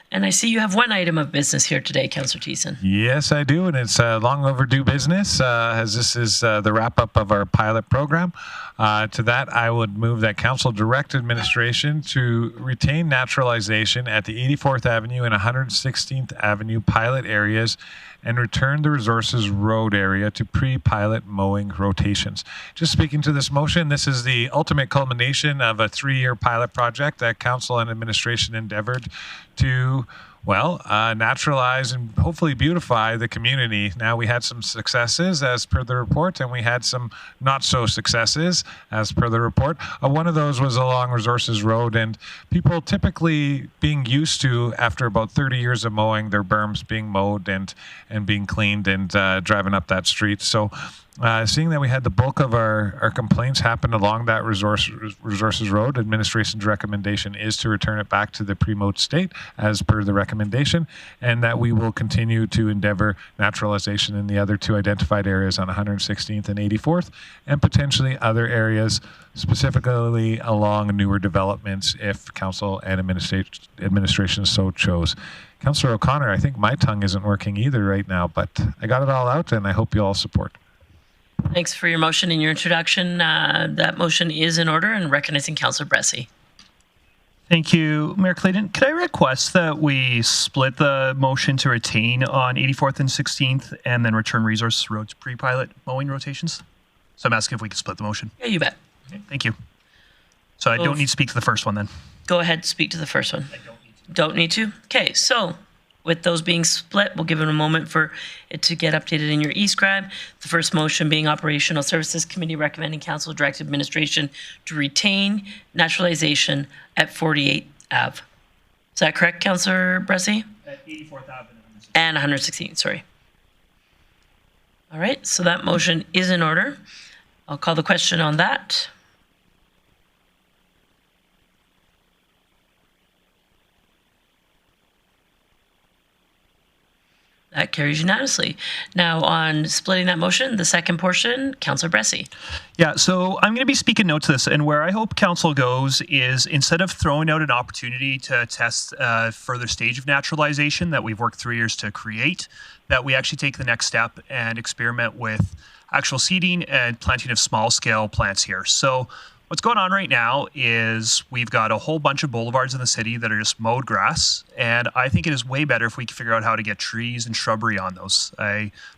And I see you have one item of business here today, Councillor Thiessen. Yes, I do, and it's long overdue business, as this is the wrap-up of our pilot program. To that, I would move that Council direct administration to retain naturalization at the 84th Avenue and 116th Avenue pilot areas and return the Resources Road area to pre-pilot mowing rotations. Just speaking to this motion, this is the ultimate culmination of a 3-year pilot project that Council and administration endeavored to, well, naturalize and hopefully beautify the community. Now, we had some successes as per the report, and we had some not so successes as per the report. One of those was along Resources Road, and people typically being used to, after about 30 years of mowing, their berms being mowed and being cleaned and driving up that street. So seeing that we had the bulk of our complaints happen along that Resources Road, administration's recommendation is to return it back to the pre-mowed state as per the recommendation, and that we will continue to endeavor naturalization in the other 2 identified areas on 116th and 84th, and potentially other areas, specifically along newer developments if council and administration so chose. Councillor O'Connor, I think my tongue isn't working either right now, but I got it all out, and I hope you all support. Thanks for your motion and your introduction. That motion is in order, and recognizing Councillor Bressie. Thank you, Mayor Clayton. Could I request that we split the motion to retain on 84th and 16th and then return Resource Road to pre-pilot mowing rotations? So I'm asking if we could split the motion. Yeah, you bet. Okay, thank you. So I don't need to speak to the first one then. Go ahead, speak to the first one. I don't need to. Okay, so with those being split, we'll give it a moment for it to get updated in your e-scribe. The first motion being Operational Services Committee recommending Council direct administration to retain naturalization at 48th Ave. Is that correct, Councillor Bressie? At 84th Ave and 116th, sorry. All right, so that motion is in order. I'll call the question on that. That carries unanimously. Now, on splitting that motion, the second portion, Councillor Bressie. Yeah, so I'm going to be speaking no to this, and where I hope council goes is instead of throwing out an opportunity to test a further stage of naturalization that we've worked 3 years to create, that we actually take the next step and experiment with actual seeding and planting of small-scale plants here. So what's going on right now is we've got a whole bunch of boulevards in the city that are just mowed grass, and I think it is way better if we can figure out how to get trees and shrubbery on those.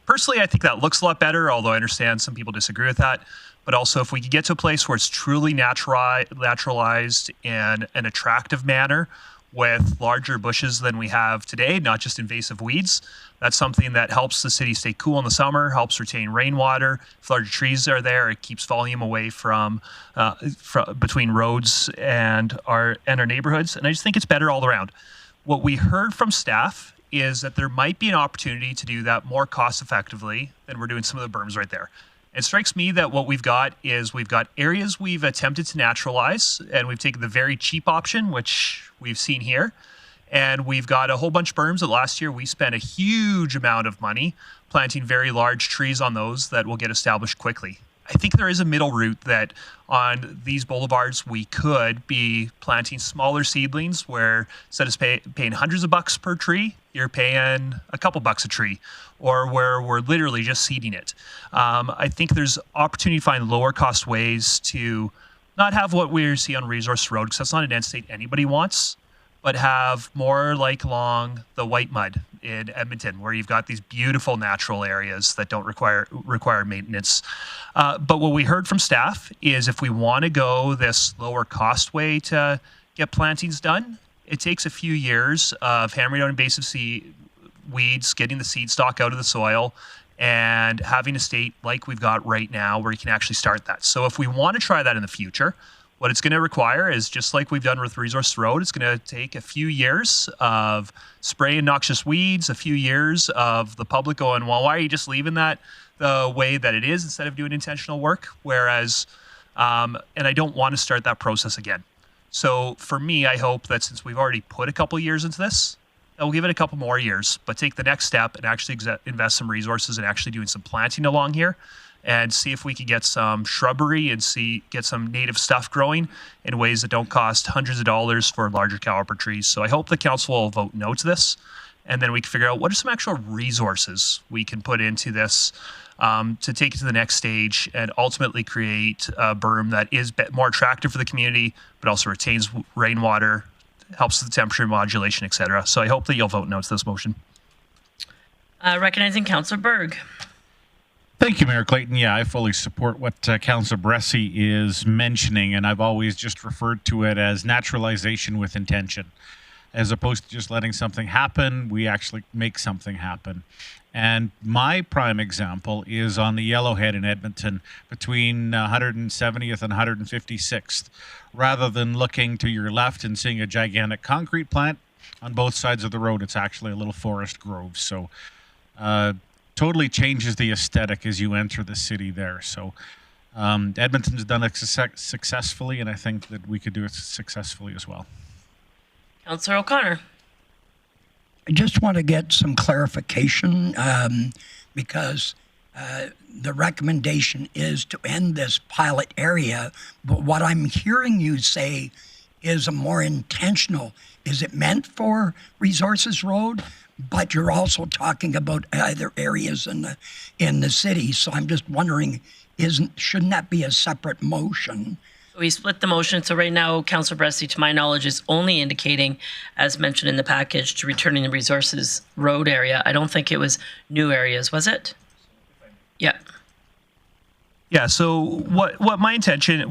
Personally, I think that looks a lot better, although I understand some people disagree with that. But also, if we could get to a place where it's truly naturalized in an attractive manner with larger bushes than we have today, not just invasive weeds, that's something that helps the city stay cool in the summer, helps retain rainwater. If larger trees are there, it keeps volume away from between roads and our neighborhoods. And I just think it's better all around. What we heard from staff is that there might be an opportunity to do that more cost effectively than we're doing some of the berms right there. It strikes me that what we've got is we've got areas we've attempted to naturalize, and we've taken the very cheap option, which we've seen here. And we've got a whole bunch of berms that last year we spent a huge amount of money planting very large trees on those that will get established quickly. I think there is a middle route that on these boulevards we could be planting smaller seedlings where instead of paying hundreds of bucks per tree, you're paying a couple bucks a tree, or where we're literally just seeding it. I think there's opportunity to find lower cost ways to not have what we see on Resource Road, because that's not an end state anybody wants, but have more like along the White Mud in Edmonton, where you've got these beautiful natural areas that don't require maintenance. But what we heard from staff is if we want to go this lower cost way to get plantings done, it takes a few years of hammering out invasive weeds, getting the seed stock out of the soil, and having a state like we've got right now where you can actually start that. So if we want to try that in the future, what it's going to require is, just like we've done with Resource Road, it's going to take a few years of spraying noxious weeds, a few years of the public going, well, why are you just leaving that the way that it is instead of doing intentional work? Whereas, and I don't want to start that process again. So for me, I hope that since we've already put a couple years into this, that we'll give it a couple more years, but take the next step and actually invest some resources in actually doing some planting along here. and see if we could get some shrubbery and get some native stuff growing in ways that don't cost hundreds of dollars for larger caliber trees. So I hope the council will vote no to this, and then we can figure out what are some actual resources we can put into this to take it to the next stage and ultimately create a berm that is more attractive for the community, but also retains rainwater, helps with the temperature modulation, etc. So I hope that you'll vote no to this motion. Recognizing Councillor Berg. Thank you, Mayor Clayton. Yeah, I fully support what Councillor Bressie is mentioning, and I've always just referred to it as naturalization with intention. As opposed to just letting something happen, we actually make something happen. And my prime example is on the Yellowhead in Edmonton between 170th and 156th. Rather than looking to your left and seeing a gigantic concrete plant on both sides of the road, it's actually a little forest grove. So totally changes the aesthetic as you enter the city there. So Edmonton's done it successfully, and I think that we could do it successfully as well. Councillor O'Connor. I just want to get some clarification because the recommendation is to end this pilot area, but what I'm hearing you say is a more intentional. Is it meant for Resources Road? But you're also talking about other areas in the city, so I'm just wondering, shouldn't that be a separate motion? We split the motion. So right now, Councillor Bressie, to my knowledge, is only indicating, as mentioned in the package, to returning the Resources Road area. I don't think it was new areas, was it? Yeah. Yeah. So what my intention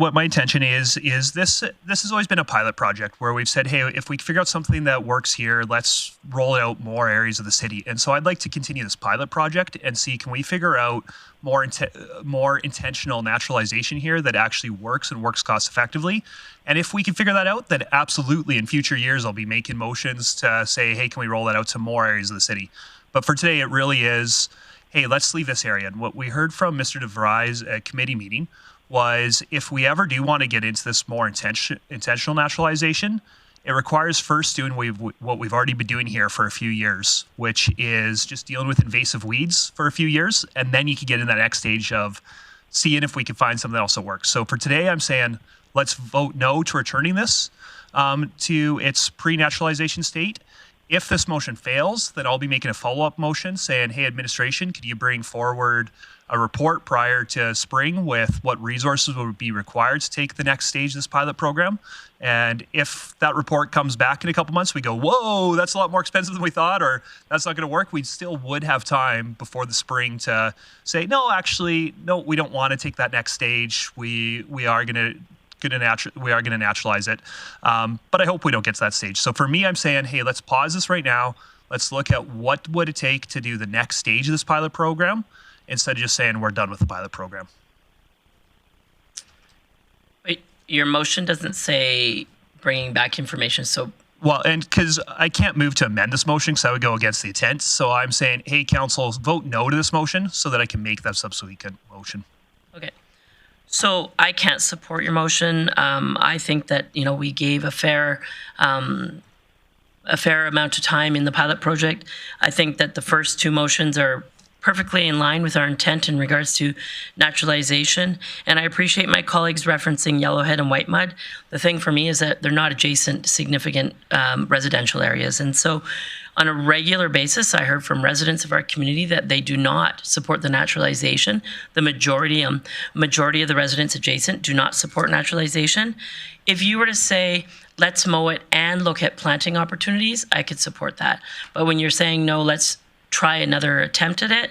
is this has always been a pilot project where we've said, hey, if we figure out something that works here, let's roll it out more areas of the city. And so I'd like to continue this pilot project and see, can we figure out more intentional naturalization here that actually works and works cost effectively. And if we can figure that out, then absolutely in future years I'll be making motions to say, hey, can we roll that out to more areas of the city? But for today, it really is, hey, let's leave this area. And what we heard from Mr. DeVry's committee meeting was, if we ever do want to get into this more intentional naturalization, it requires first doing what we've already been doing here for a few years, which is just dealing with invasive weeds for a few years, and then you can get in that next stage of seeing if we can find something else that works. So for today, I'm saying let's vote no to returning this to its pre-naturalization state. If this motion fails, then I'll be making a follow-up motion saying, hey, administration, could you bring forward a report prior to spring with what resources would be required to take the next stage of this pilot program? And if that report comes back in a couple months, we go, whoa, that's a lot more expensive than we thought, or that's not going to work, we still would have time before the spring to say, no, actually, no, we don't want to take that next stage. We are going to naturalize it. But I hope we don't get to that stage. So for me, I'm saying, hey, let's pause this right now. Let's look at what would it take to do the next stage of this pilot program instead of just saying we're done with the pilot program. Wait, your motion doesn't say bringing back information. So well, and because I can't move to amend this motion because I would go against the intent. So I'm saying, hey, council, vote no to this motion so that I can make that subsequent motion. Okay. So I can't support your motion. I think that, we gave a fair amount of time in the pilot project. I think that the first two motions are perfectly in line with our intent in regards to naturalization. And I appreciate my colleagues referencing Yellowhead and White Mud. The thing for me is that they're not adjacent to significant residential areas. And so on a regular basis, I heard from residents of our community that they do not support the naturalization. The majority of the residents adjacent do not support naturalization. If you were to say, let's mow it and look at planting opportunities, I could support that. But when you're saying, no, let's try another attempt at it,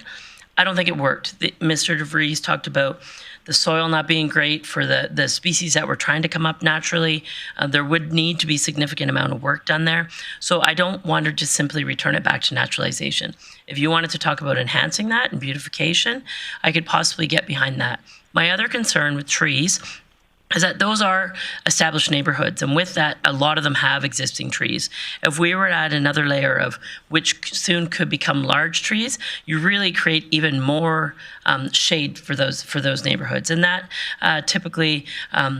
I don't think it worked. Mr. DeVries talked about the soil not being great for the species that were trying to come up naturally. There would need to be significant amount of work done there. So I don't want to just simply return it back to naturalization. If you wanted to talk about enhancing that and beautification, I could possibly get behind that. My other concern with trees is that those are established neighborhoods, and with that, a lot of them have existing trees. If we were to add another layer of which soon could become large trees, you really create even more shade for those neighborhoods, and that typically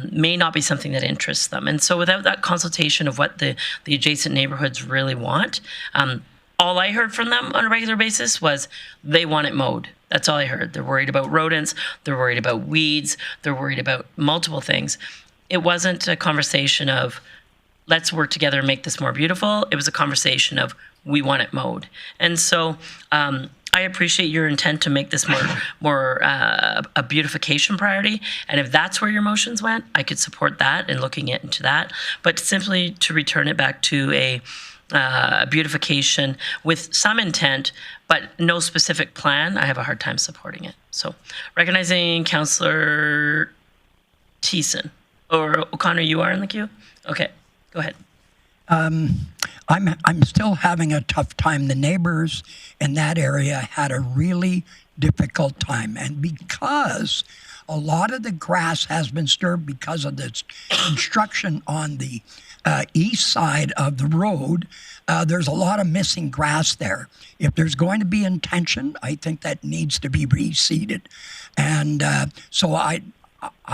may not be something that interests them. And so, without that consultation of what the adjacent neighborhoods really want, all I heard from them on a regular basis was they want it mowed. That's all I heard. They're worried about rodents. They're worried about weeds. They're worried about multiple things. It wasn't a conversation of, let's work together and make this more beautiful. It was a conversation of, we want it mowed. And so I appreciate your intent to make this more a beautification priority. And if that's where your motions went, I could support that and looking into that. But simply to return it back to a beautification with some intent, but no specific plan, I have a hard time supporting it. So recognizing Councillor Thiessen. Or O'Connor, you are in the queue? Okay, go ahead. I'm still having a tough time. The neighbors in that area had a really difficult time, and because a lot of the grass has been disturbed because of this construction on the east side of the road, there's a lot of missing grass there. If there's going to be intention, I think that needs to be reseeded, and so I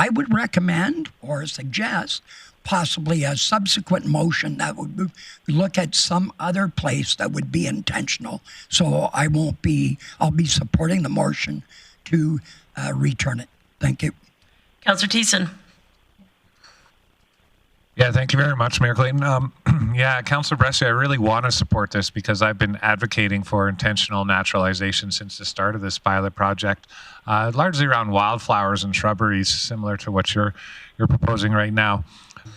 would recommend or suggest possibly a subsequent motion that would look at some other place that would be intentional. So I'll be supporting the motion to return it. Thank you. Councillor Thiessen. Yeah, thank you very much, Mayor Clayton. Yeah, Councillor Brescia, I really want to support this because I've been advocating for intentional naturalization since the start of this pilot project, largely around wildflowers and shrubberies, similar to what you're proposing right now.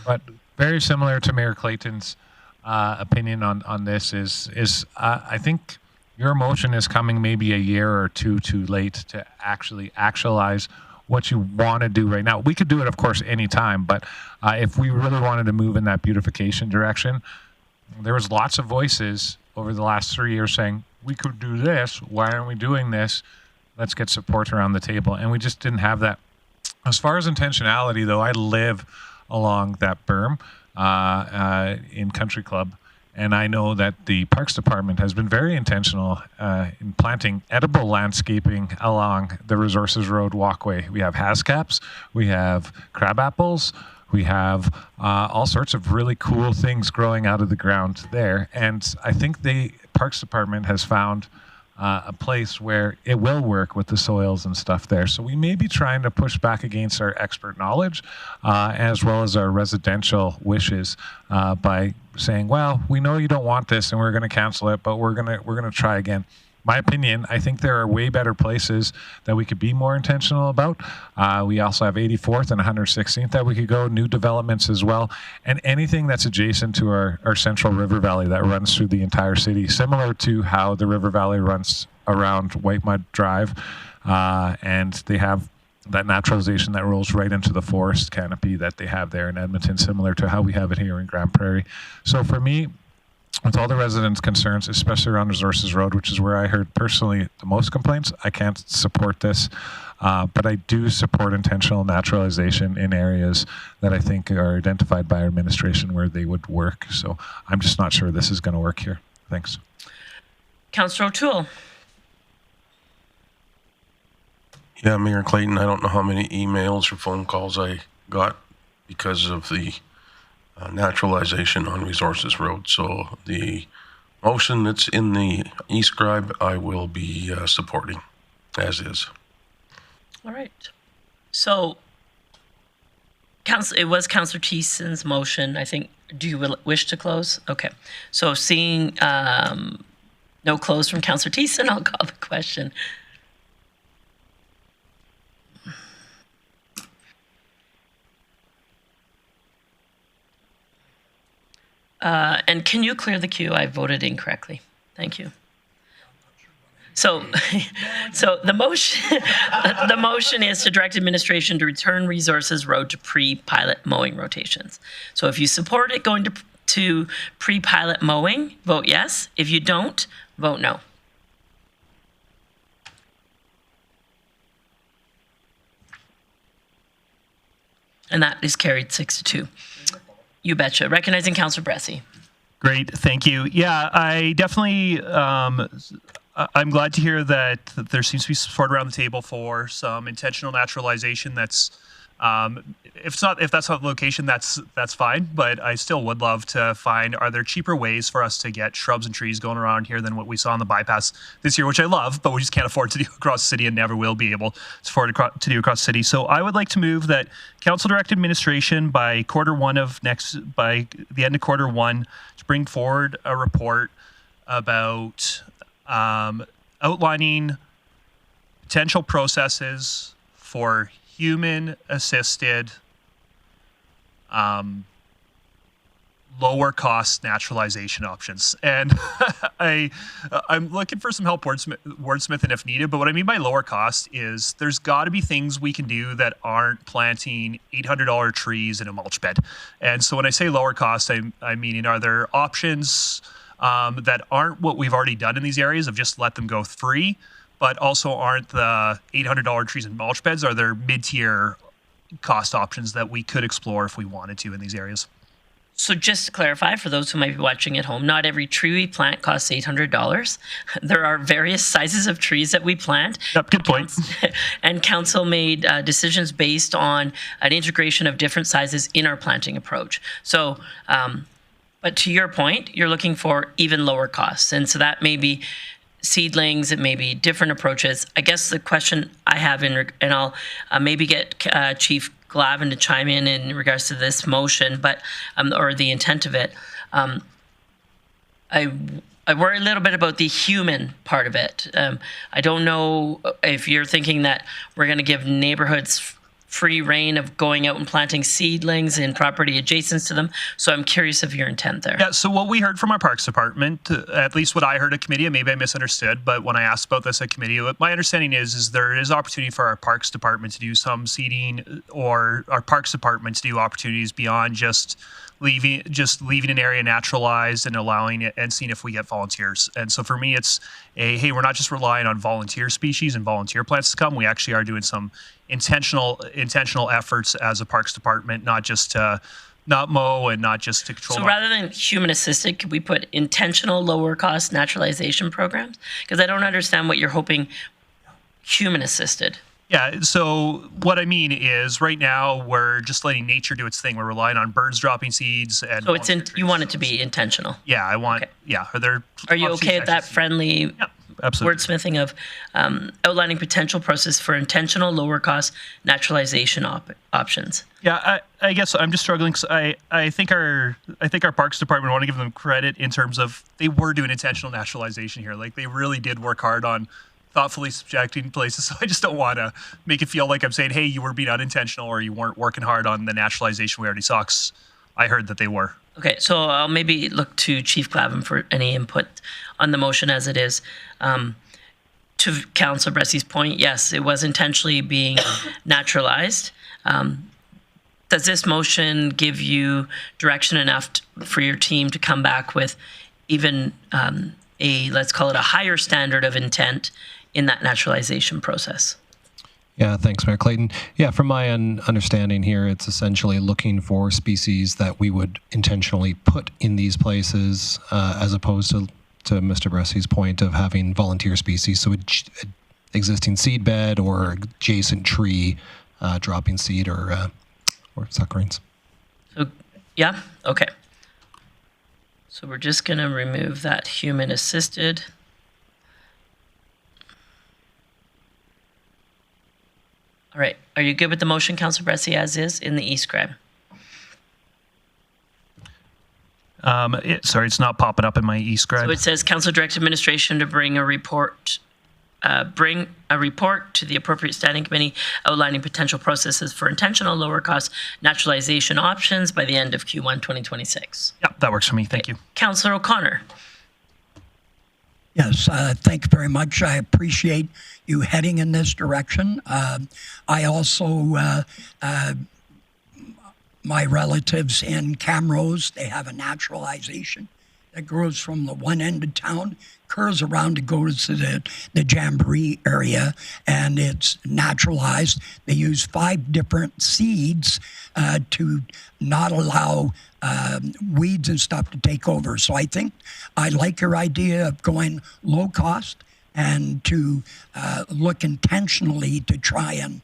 But very similar to Mayor Clayton's opinion on this is I think your motion is coming maybe a year or two too late to actually actualize what you want to do right now. We could do it, of course, anytime, but if we really wanted to move in that beautification direction, there was lots of voices over the last 3 years saying, we could do this, why aren't we doing this? Let's get support around the table. And we just didn't have that. As far as intentionality, though, I live along that berm in Country Club, and I know that the Parks Department has been very intentional in planting edible landscaping along the Resources Road walkway. We have hascaps, we have crab apples, we have all sorts of really cool things growing out of the ground there. And I think the Parks Department has found a place where it will work with the soils and stuff there. So we may be trying to push back against our expert knowledge as well as our residential wishes by saying, well, we know you don't want this and we're going to cancel it, but we're going to try again. My opinion, I think there are way better places that we could be more intentional about. We also have 84th and 116th that we could go, new developments as well, and anything that's adjacent to our central river valley that runs through the entire city, similar to how the river valley runs around White Mud Drive, and they have that naturalization that rolls right into the forest canopy that they have there in Edmonton, similar to how we have it here in Grande Prairie. So for me, with all the residents' concerns, especially around Resources Road, which is where I heard personally the most complaints, I can't support this. But I do support intentional naturalization in areas that I think are identified by our administration where they would work. So I'm just not sure this is going to work here. Thanks. Councillor O'Toole. Yeah, Mayor Clayton, I don't know how many emails or phone calls I got because of the naturalization on Resources Road. So the motion that's in the e-scribe, I will be supporting, as is. All right. So it was Councillor Thiessen's motion. I think, do you wish to close? Okay. So seeing no close from Councillor Thiessen, I'll call the question. And can you clear the queue? I voted incorrectly. Thank you. So the motion is to direct administration to return Resources Road to pre-pilot mowing rotations. So if you support it going to pre-pilot mowing, vote yes. If you don't, vote no. And that is carried 6-2. You betcha. Recognizing Councillor Brescia. Great, thank you. Yeah, I definitely, I'm glad to hear that there seems to be support around the table for some intentional naturalization that's If that's not the location, that's fine. But I still would love to find, are there cheaper ways for us to get shrubs and trees going around here than what we saw on the bypass this year, which I love, but we just can't afford to do across the city and never will be able to afford to do across the city. So I would like to move that council direct administration by the end of quarter one, to bring forward a report about outlining potential processes for human-assisted, lower-cost naturalization options. And I'm looking for some help wordsmithing if needed, but what I mean by lower cost is there's got to be things we can do that aren't planting $800 trees in a mulch bed. And so when I say lower cost, I mean, are there options that aren't what we've already done in these areas of just let them go free, but also aren't the $800 trees and mulch beds? Are there mid-tier cost options that we could explore if we wanted to in these areas? So just to clarify, for those who might be watching at home, not every tree we plant costs $800. There are various sizes of trees that we plant. Yep, good point. And council made decisions based on an integration of different sizes in our planting approach. So, but to your point, you're looking for even lower costs. And so that may be seedlings, it may be different approaches. I guess the question I have, and I'll maybe get Chief Glavin to chime in regards to this motion, but or the intent of it. I worry a little bit about the human part of it. I don't know if you're thinking that we're going to give neighborhoods free reign of going out and planting seedlings in property adjacent to them. So I'm curious of your intent there. Yeah, so what we heard from our Parks Department, at least what I heard at committee, and maybe I misunderstood, but when I asked about this at committee, my understanding is there is opportunity for our Parks Department to do some seeding, or our Parks Department to do opportunities beyond just leaving an area naturalized and allowing it and seeing if we get volunteers. And so for me, it's hey, we're not just relying on volunteer species and volunteer plants to come. We actually are doing some intentional efforts as a Parks Department, not just to not mow and not just to control. So rather than human assisted, could we put intentional lower cost naturalization programs? Because I don't understand what you're hoping human assisted. Yeah, so what I mean is right now we're just letting nature do its thing. We're relying on birds dropping seeds. And so it's you want it to be intentional. Yeah, I want, yeah. Are you okay with that friendly absolutely wordsmithing of outlining potential process for intentional lower cost naturalization options? Yeah, I guess I'm just struggling. I think our Parks Department, I want to give them credit in terms of they were doing intentional naturalization here. Like they really did work hard on thoughtfully subjecting places. So I just don't want to make it feel like I'm saying, hey, you were being unintentional or you weren't working hard on the naturalization we already saw. 'Cause I heard that they were. Okay, so I'll maybe look to Chief Glavin for any input on the motion as it is. To Councillor Bressy's point, yes, it was intentionally being naturalized. Does this motion give you direction enough for your team to come back with even let's call it a higher standard of intent in that naturalization process? Yeah, thanks, Mayor Clayton. Yeah, from my understanding here, it's essentially looking for species that we would intentionally put in these places, as opposed to Mr. Bressy's point of having volunteer species. So existing seed bed or adjacent tree dropping seed or suckerings. So, yeah, okay. So we're just going to remove that human assisted. All right. Are you good with the motion, Councillor Bressy, as is in the e-scribe? Sorry, it's not popping up in my e-scribe. So it says Council Direct Administration to bring a report to the appropriate standing committee outlining potential processes for intentional lower cost naturalization options by the end of Q1 2026. Yeah, that works for me. Thank you. Councillor O'Connor. Yes, thank you very much. I appreciate you heading in this direction. I also, my relatives in Camrose, they have a naturalization that grows from the one end of town, curves around to go to the Jamboree area, and it's naturalized. They use 5 different seeds to not allow weeds and stuff to take over. So I think I like your idea of going low cost and to look intentionally to try and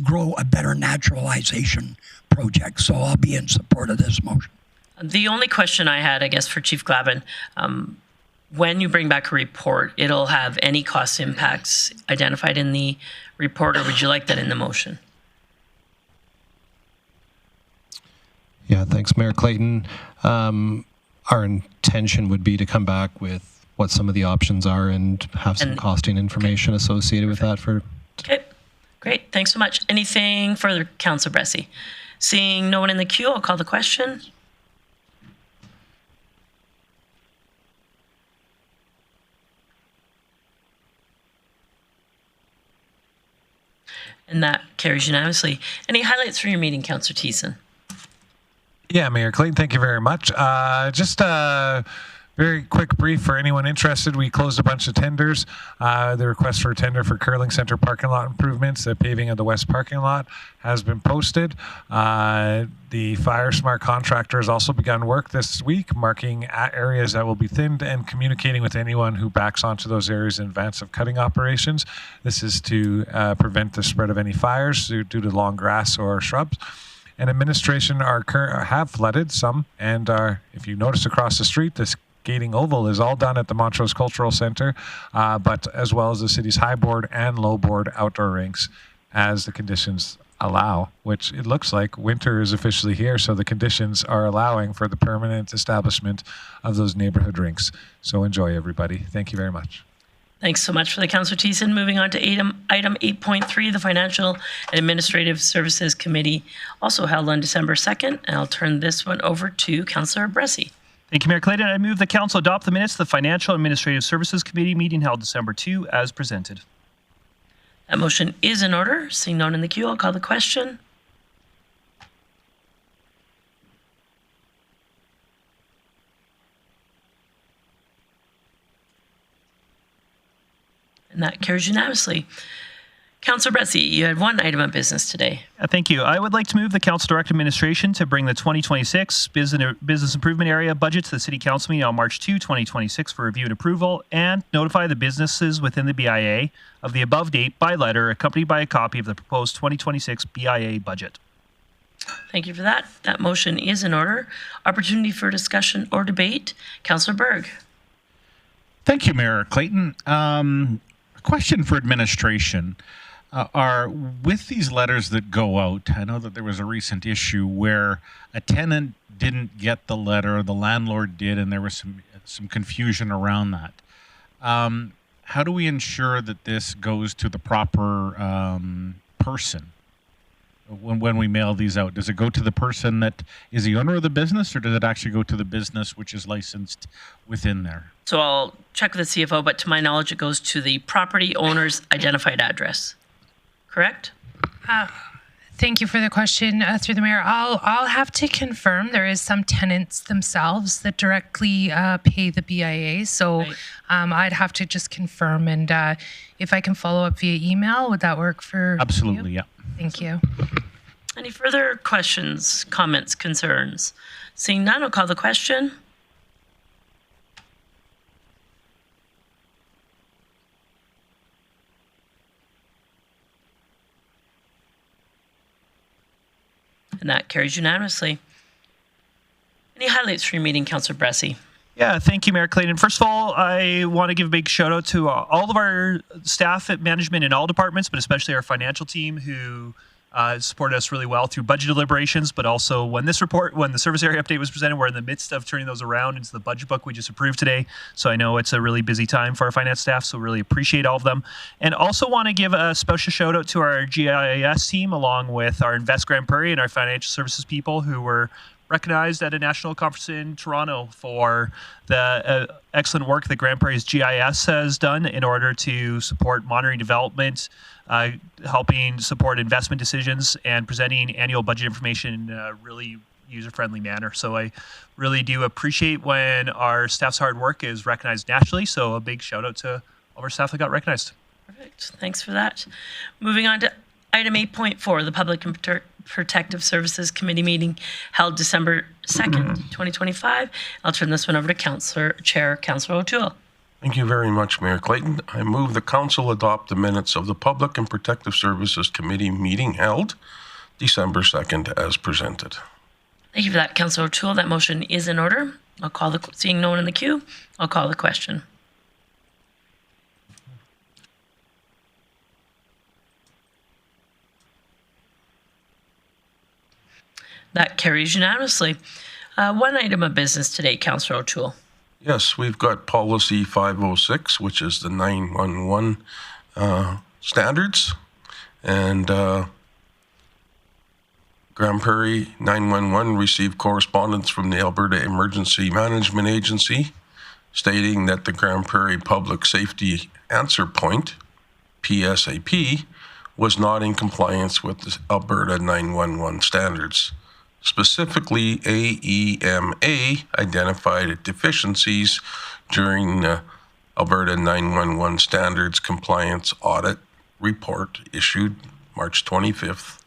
grow a better naturalization project. So I'll be in support of this motion. The only question I had, I guess, for Chief Glavin, when you bring back a report, it'll have any cost impacts identified in the report, or would you like that in the motion? Yeah, thanks, Mayor Clayton. Our intention would be to come back with what some of the options are and have some costing information associated with that for. Okay, great. Thanks so much. Anything further, Councillor Bressie? Seeing no one in the queue, I'll call the question. And that carries unanimously. Any highlights from your meeting, Councillor Thiessen? Yeah, Mayor Clayton, thank you very much. Just a very quick brief for anyone interested. We closed a bunch of tenders. The request for a tender for Curling Center parking lot improvements, the paving of the west parking lot has been posted. The Fire Smart contractor has also begun work this week, marking areas that will be thinned and communicating with anyone who backs onto those areas in advance of cutting operations. This is to prevent the spread of any fires due to long grass or shrubs. And administration have flooded some, and if you notice across the street, this skating oval is all done at the Montrose Cultural Center, but as well as the city's high board and low board outdoor rinks as the conditions allow, which it looks like winter is officially here, so the conditions are allowing for the permanent establishment of those neighborhood rinks. So enjoy, everybody. Thank you very much. Thanks so much for the Councillor Thiessen. Moving on to item 8.3, the Financial and Administrative Services Committee, also held on December 2nd. And I'll turn this one over to Councillor Bressie. Thank you, Mayor Clayton. I move the Council adopt the minutes of the Financial and Administrative Services Committee meeting held December 2 as presented. That motion is in order. Seeing none in the queue, I'll call the question. And that carries unanimously. Councillor Bressie, you had one item of business today. Thank you. I would like to move the Council Direct Administration to bring the 2026 Business Improvement Area budget to the City Council meeting on March 2, 2026 for review and approval, and notify the businesses within the BIA of the above date by letter, accompanied by a copy of the proposed 2026 BIA budget. Thank you for that. That motion is in order. Opportunity for discussion or debate. Councillor Berg. Thank you, Mayor Clayton. Question for administration. Are with these letters that go out, I know that there was a recent issue where a tenant didn't get the letter, the landlord did, and there was some confusion around that. How do we ensure that this goes to the proper person when we mail these out? Does it go to the person that is the owner of the business, or does it actually go to the business which is licensed within there? So I'll check with the CFO, but to my knowledge, it goes to the property owner's identified address. Correct? Thank you for the question. Through the mayor, I'll have to confirm. There is some tenants themselves that directly pay the BIA, so right. I'd have to just confirm. And if I can follow up via email, would that work for Absolutely, you? Yeah. Thank you. Any further questions, comments, concerns? Seeing none, I'll call the question. And that carries unanimously. Any highlights from your meeting, Councillor Bressie? Yeah, thank you, Mayor Clayton. First of all, I want to give a big shout out to all of our staff at management in all departments, but especially our financial team who supported us really well through budget deliberations, but also when the service area update was presented, we're in the midst of turning those around into the budget book we just approved today. So I know it's a really busy time for our finance staff, so really appreciate all of them. And also want to give a special shout out to our GIS team, along with our Invest Grande Prairie and our financial services people who were recognized at a national conference in Toronto for the excellent work that Grande Prairie's GIS has done in order to support monitoring development, helping support investment decisions, and presenting annual budget information in a really user-friendly manner. So I really do appreciate when our staff's hard work is recognized nationally. So a big shout out to all of our staff that got recognized. Perfect. Thanks for that. Moving on to item 8.4, the Public and Protective Services Committee meeting held December 2nd, 2025. I'll turn this one over to Chair Councillor O'Toole. Thank you very much, Mayor Clayton. I move the council adopt the minutes of the Public and Protective Services Committee meeting held December 2nd as presented. Thank you for that, Councillor O'Toole. That motion is in order. Seeing no one in the queue, I'll call the question. That carries unanimously. One item of business today, Councillor O'Toole. Yes, we've got policy 506, which is the 911 standards. And Grande Prairie 911 received correspondence from the Alberta Emergency Management Agency stating that the Grande Prairie Public Safety Answer Point, PSAP, was not in compliance with the Alberta 911 standards. Specifically, AEMA identified deficiencies during the Alberta 911 Standards Compliance Audit Report issued March 25th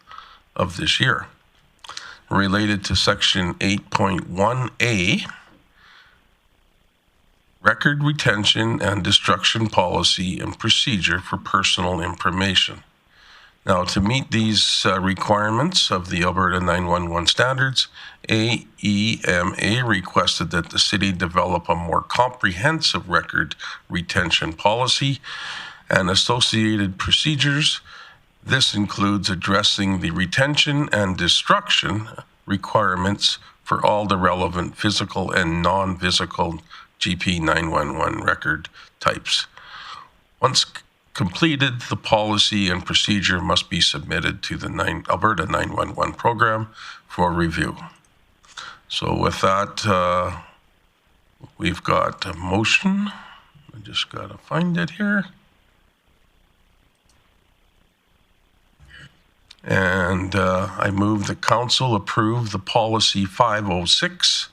of this year. Related to Section 8.1A, Record Retention and Destruction Policy and Procedure for Personal Information. Now, to meet these requirements of the Alberta 911 standards, AEMA requested that the city develop a more comprehensive record retention policy and associated procedures. This includes addressing the retention and destruction requirements for all the relevant physical and non-physical GP 911 record types. Once completed, the policy and procedure must be submitted to the Alberta 911 program for review. So with that, we've got a motion. I just got to find it here. And I move the council approve the policy 506,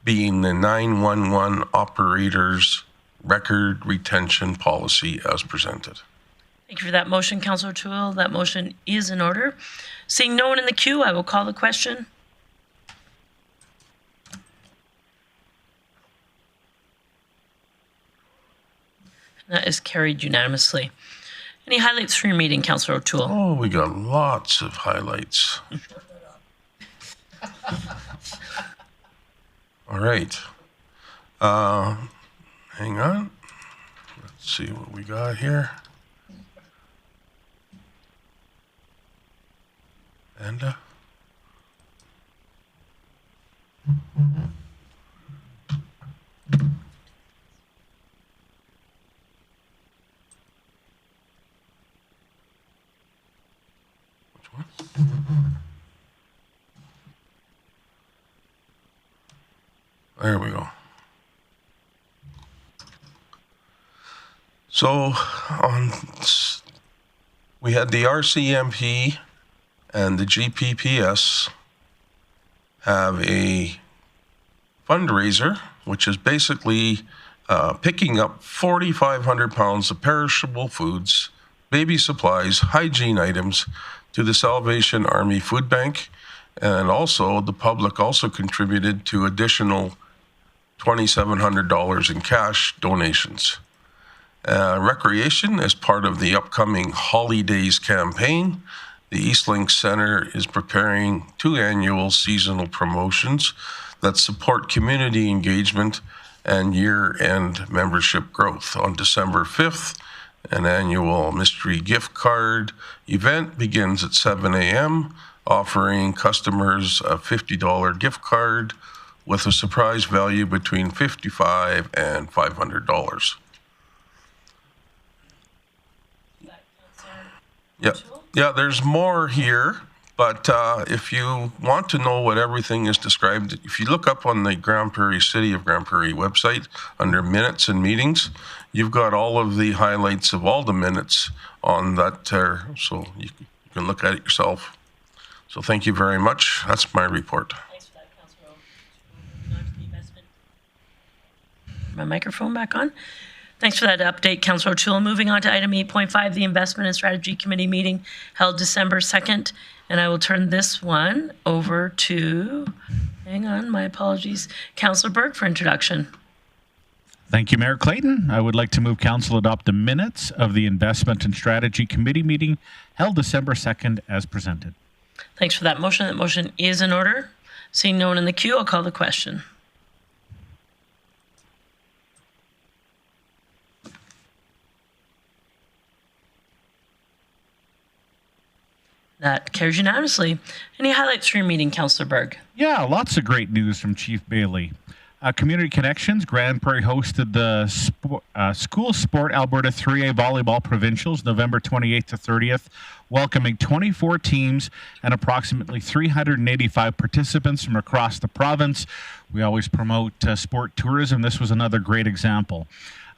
being the 911 operators record retention policy as presented. Thank you for that motion, Councillor O'Toole. That motion is in order. Seeing no one in the queue, I will call the question. That is carried unanimously. Any highlights from your meeting, Councillor O'Toole? Oh, we got lots of highlights. All right. Hang on. Let's see what we got here. And there we go. So we had the RCMP and the GPPS have a fundraiser, which is basically picking up 4,500 pounds of perishable foods, baby supplies, hygiene items to the Salvation Army Food Bank. And also the public also contributed to additional $2,700 in cash donations. Recreation, as part of the upcoming Holidays campaign, the Eastlink Center is preparing 2 annual seasonal promotions that support community engagement and year-end membership growth. On December 5th, an annual mystery gift card event begins at 7 a.m., offering customers a $50 gift card with a surprise value between $55 and $500. Yeah, there's more here, but if you want to know what everything is described, if you look up on the Grande Prairie City of Grande Prairie website under minutes and meetings, you've got all of the highlights of all the minutes on that, so you can look at it yourself. So thank you very much. That's my report. Thanks for that, Councillor. Moving on to the investment. My microphone back on. Thanks for that update, Councillor O'Toole. Moving on to item 8.5, the Investment and Strategy Committee meeting held December 2nd. And I will turn this one over to, hang on, my apologies, Councillor Burke for introduction. Thank you, Mayor Clayton. I would like to move council adopt the minutes of the Investment and Strategy Committee meeting held December 2nd as presented. Thanks for that motion. That motion is in order. Seeing no one in the queue, I'll call the question. That carries unanimously. Any highlights from your meeting, Councillor Berg? Yeah, lots of great news from Chief Bailey. Community Connections, Grande Prairie hosted the School Sport Alberta 3A Volleyball Provincials November 28th to 30th, welcoming 24 teams and approximately 385 participants from across the province. We always promote sport tourism. This was another great example.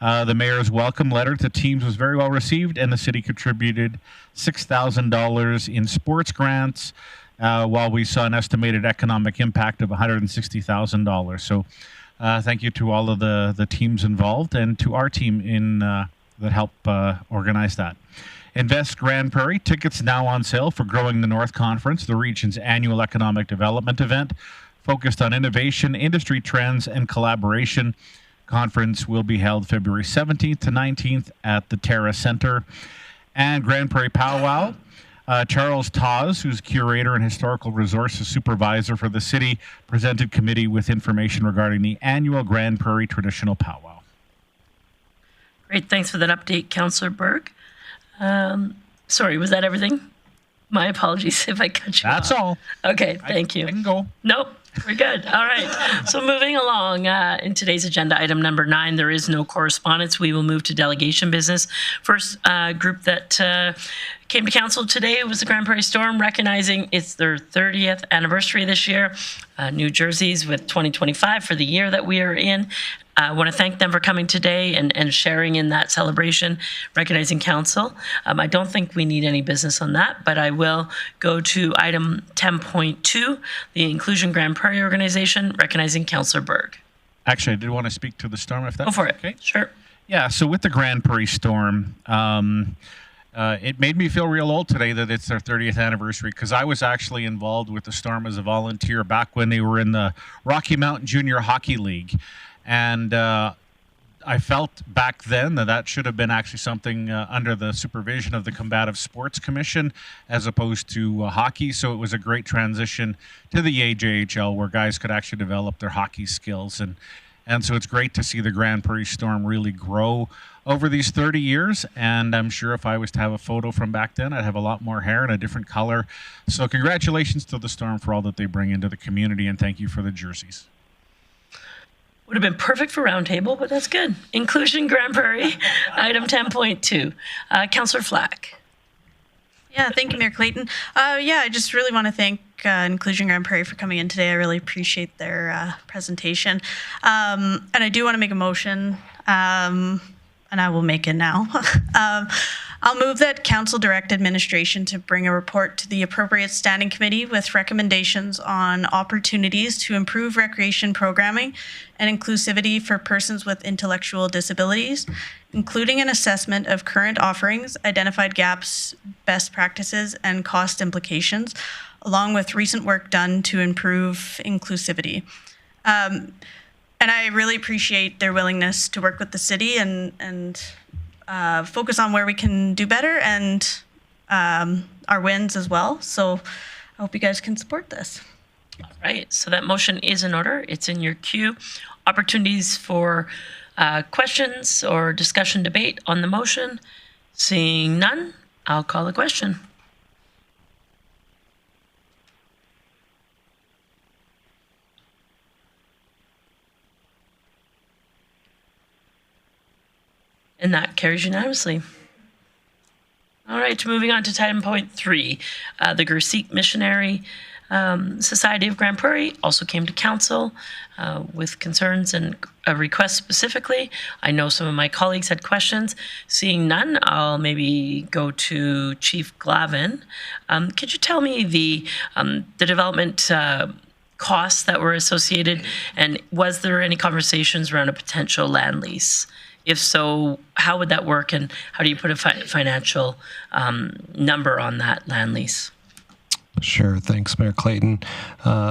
The mayor's welcome letter to teams was very well received, and the city contributed $6,000 in sports grants, while we saw an estimated economic impact of $160,000. So thank you to all of the teams involved and to our team that helped organize that. Invest Grande Prairie, tickets now on sale for Growing the North Conference, the region's annual economic development event focused on innovation, industry trends, and collaboration. Conference will be held February 17th to 19th at the Terra Center. And Grande Prairie Powwow, Charles Taz, who's curator and historical resources supervisor for the city, presented committee with information regarding the annual Grande Prairie Traditional Powwow. Great, thanks for that update, Councillor Berg. Sorry, was that everything? My apologies if I cut you off. That's all. Okay, thank you. I can go. Nope. We're good. All right. So moving along in today's agenda, item number 9, there is no correspondence. We will move to delegation business. First group that came to council today was the Grande Prairie Storm, recognizing it's their 30th anniversary this year. New jerseys with 2025 for the year that we are in. I want to thank them for coming today and sharing in that celebration, recognizing council. I don't think we need any business on that, but I will go to item 10.2, the Inclusion Grande Prairie Organization, recognizing Councillor Berg. Actually, I did want to speak to the storm, if that's Go for it. Okay. Sure. Yeah, so with the Grande Prairie Storm, it made me feel real old today that it's their 30th anniversary, because I was actually involved with the Storm as a volunteer back when they were in the Rocky Mountain Junior Hockey League. And I felt back then that should have been actually something under the supervision of the Combative Sports Commission as opposed to hockey. So it was a great transition to the AJHL where guys could actually develop their hockey skills. And so it's great to see the Grande Prairie Storm really grow over these 30 years. And I'm sure if I was to have a photo from back then, I'd have a lot more hair and a different color. So congratulations to the Storm for all that they bring into the community, and thank you for the jerseys. Would have been perfect for roundtable, but that's good. Inclusion Grande Prairie, item 10.2. Councillor Flack. Yeah, thank you, Mayor Clayton. I just really want to thank Inclusion Grande Prairie for coming in today. I really appreciate their presentation. And I do want to make a motion, and I will make it now. I'll move that council direct administration to bring a report to the appropriate standing committee with recommendations on opportunities to improve recreation programming and inclusivity for persons with intellectual disabilities, including an assessment of current offerings, identified gaps, best practices, and cost implications, along with recent work done to improve inclusivity. And I really appreciate their willingness to work with the city and focus on where we can do better and our wins as well. So I hope you guys can support this. All right, so that motion is in order. It's in your queue. Opportunities for questions or discussion debate on the motion. Seeing none, I'll call the question. And that carries unanimously. All right, moving on to item point 3. The Gursikh Missionary Society of Grande Prairie also came to council with concerns and a request specifically. I know some of my colleagues had questions. Seeing none, I'll maybe go to Chief Glavin. Could you tell me the development costs that were associated, and was there any conversations around a potential land lease? If so, how would that work, and how do you put a financial number on that land lease? Sure. Thanks, Mayor Clayton.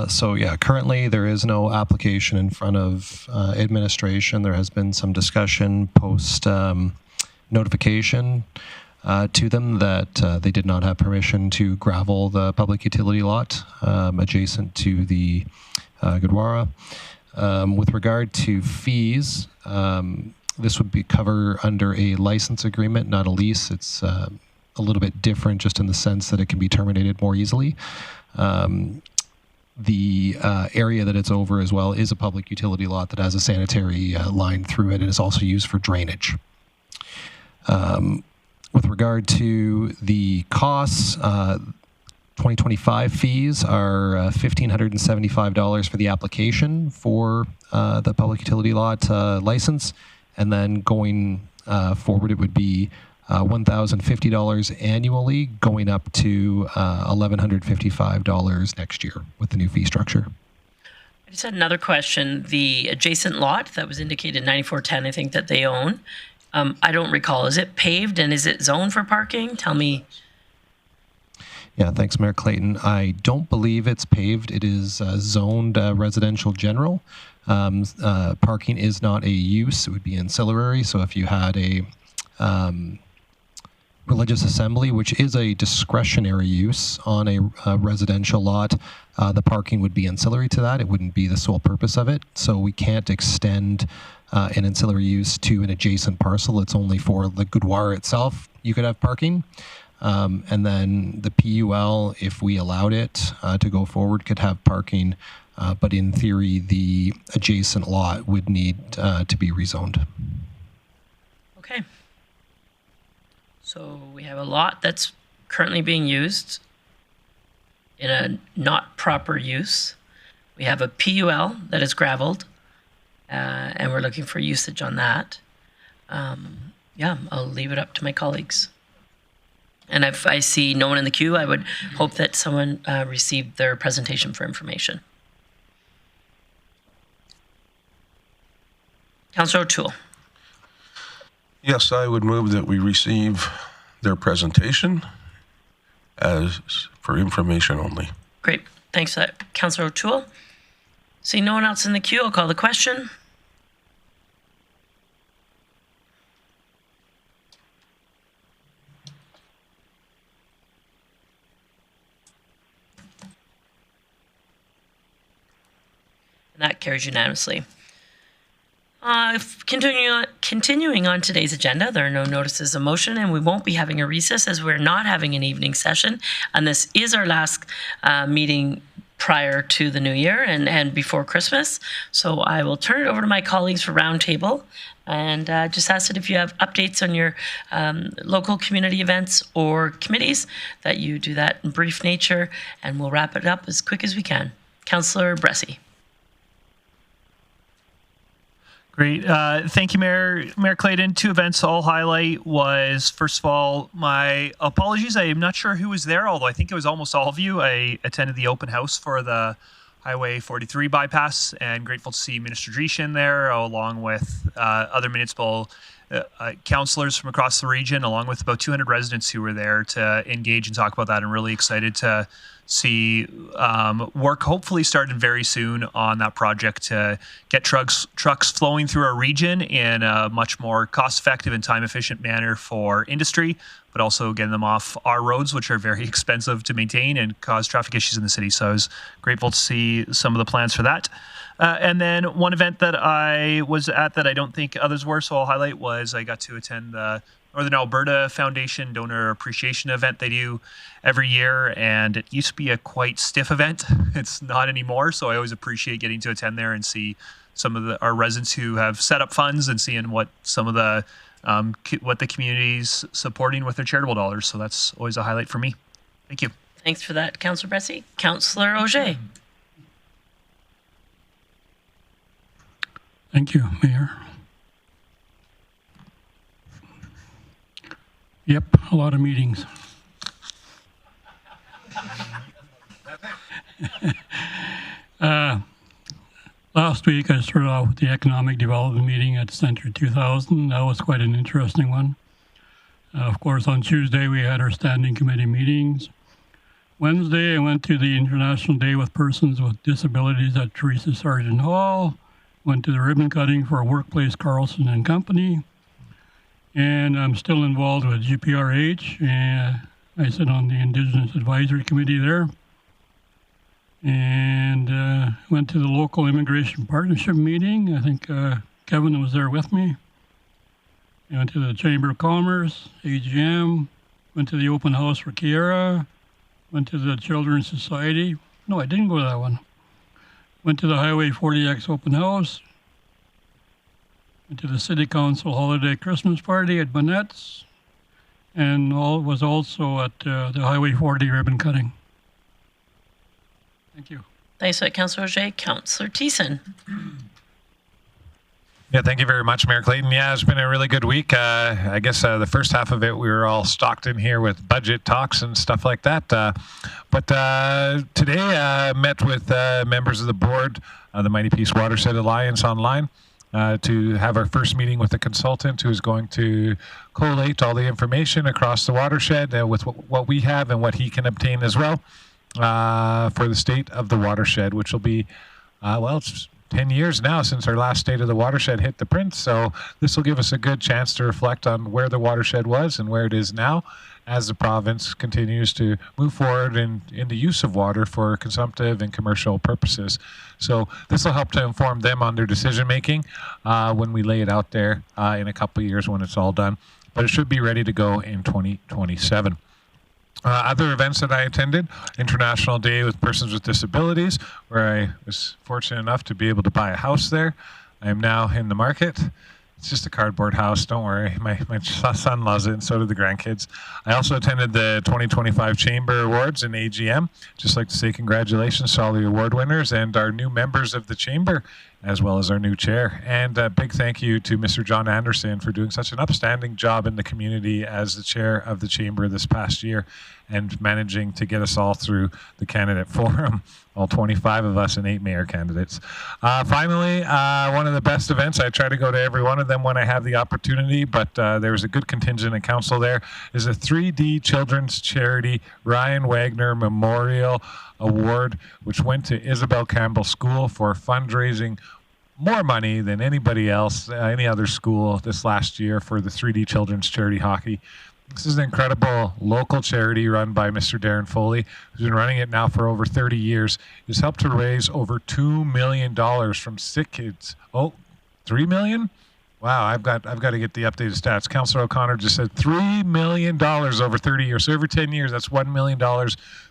So yeah, currently there is no application in front of administration. There has been some discussion post notification to them that they did not have permission to gravel the public utility lot adjacent to the Gurdwara. With regard to fees, this would be covered under a license agreement, not a lease. It's a little bit different just in the sense that it can be terminated more easily. The area that it's over as well is a public utility lot that has a sanitary line through it and is also used for drainage. With regard to the costs, 2025 fees are $1,575 for the application for the public utility lot license, and then going forward it would be $1,050 annually, going up to $1,155 next year with the new fee structure. I just had another question. The adjacent lot that was indicated 9410, I think that they own. I don't recall. Is it paved and is it zoned for parking? Tell me. Yeah, thanks, Mayor Clayton. I don't believe it's paved. It is zoned residential general. Parking is not a use. It would be ancillary. So if you had a religious assembly, which is a discretionary use on a residential lot, the parking would be ancillary to that. It wouldn't be the sole purpose of it. So we can't extend an ancillary use to an adjacent parcel. It's only for the Gurdwara itself you could have parking. And then the PUL, if we allowed it to go forward, could have parking. But in theory, the adjacent lot would need to be rezoned. Okay. So we have a lot that's currently being used in a not proper use. We have a PUL that is graveled, and we're looking for usage on that. Yeah, I'll leave it up to my colleagues. And if I see no one in the queue, I would hope that someone received their presentation for information. Councillor O'Toole. Yes, I would move that we receive their presentation as for information only. Great. Thanks for that, Councillor O'Toole. See no one else in the queue, I'll call the question. And that carries unanimously. Continuing on today's agenda, there are no notices of motion, and we won't be having a recess as we're not having an evening session. And this is our last meeting prior to the new year and before Christmas. So I will turn it over to my colleagues for roundtable and just ask that if you have updates on your local community events or committees, that you do that in brief nature, and we'll wrap it up as quick as we can. Councillor Bressie. Great. Thank you, Mayor Clayton. Two events I'll highlight was, first of all, my apologies. I am not sure who was there, although I think it was almost all of you. I attended the open house for the Highway 43 bypass, and grateful to see Minister Delegations there, along with other municipal councillors from across the region, along with about 200 residents who were there to engage and talk about that. I'm really excited to see work hopefully started very soon on that project to get trucks flowing through our region in a much more cost-effective and time-efficient manner for industry, but also getting them off our roads, which are very expensive to maintain and cause traffic issues in the city. So I was grateful to see some of the plans for that. And then one event that I was at that I don't think others were, so I'll highlight, was I got to attend the Northern Alberta Foundation Donor Appreciation event they do every year, and it used to be a quite stiff event. It's not anymore, so I always appreciate getting to attend there and see some of our residents who have set up funds and seeing what some of the what the community's supporting with their charitable dollars. So that's always a highlight for me. Thank you. Thanks for that, Councillor Bressie. Councillor Auger. Thank you, Mayor. Yep, a lot of meetings. Last week I started off with the Economic Development meeting at Centre 2000. That was quite an interesting one. Of course, on Tuesday we had our standing committee meetings. Wednesday, I went to the International Day with Persons with Disabilities at Teresa Sargent Hall. Went to the ribbon cutting for Workplace Carlson and Company. And I'm still involved with GPRH. And I sit on the Indigenous Advisory Committee there. And went to the local immigration partnership meeting. I think Kevin was there with me. I went to the Chamber of Commerce, AGM. Went to the open house for Kiera. Went to the Children's Society. No, I didn't go to that one. Went to the Highway 40X open house. Went to the City Council holiday Christmas party at Bonnett's. And was also at the Highway 40 ribbon cutting. Thank you. Thanks for that, Councillor Roger. Councillor Thiessen. Yeah, thank you very much, Mayor Clayton. Yeah, it's been a really good week. I guess the first half of it, we were all stocked in here with budget talks and stuff like that. But today, I met with members of the board, the Mighty Peace Watershed Alliance online, to have our first meeting with a consultant who's going to collate all the information across the watershed with what we have and what he can obtain as well for the state of the watershed, which will be, it's 10 years now since our last State of the Watershed hit the print, so this will give us a good chance to reflect on where the watershed was and where it is now as the province continues to move forward in the use of water for consumptive and commercial purposes. So this will help to inform them on their decision making when we lay it out there in a couple of years when it's all done, but it should be ready to go in 2027. Other events that I attended, International Day with Persons with Disabilities, where I was fortunate enough to be able to buy a house there. I am now in the market. It's just a cardboard house, don't worry. My son loves it, and so do the grandkids. I also attended the 2025 Chamber Awards in AGM. Just like to say congratulations to all the award winners and our new members of the Chamber, as well as our new chair. And a big thank you to Mr. John Anderson for doing such an upstanding job in the community as the chair of the Chamber this past year and managing to get us all through the candidate forum, all 25 of us and 8 mayor candidates. Finally, one of the best events, I try to go to every one of them when I have the opportunity, but there was a good contingent in council there, is a 3D Children's Charity Ryan Wagner Memorial Award, which went to Isabel Campbell School for fundraising more money than anybody else, any other school this last year for the 3D Children's Charity Hockey. This is an incredible local charity run by Mr. Darren Foley, who's been running it now for over 30 years. He's helped to raise over $2 million from sick kids. Oh, $3 million? Wow, I've got to get the updated stats. Councillor O'Connor just said $3 million over 30 years. So every 10 years, that's $1 million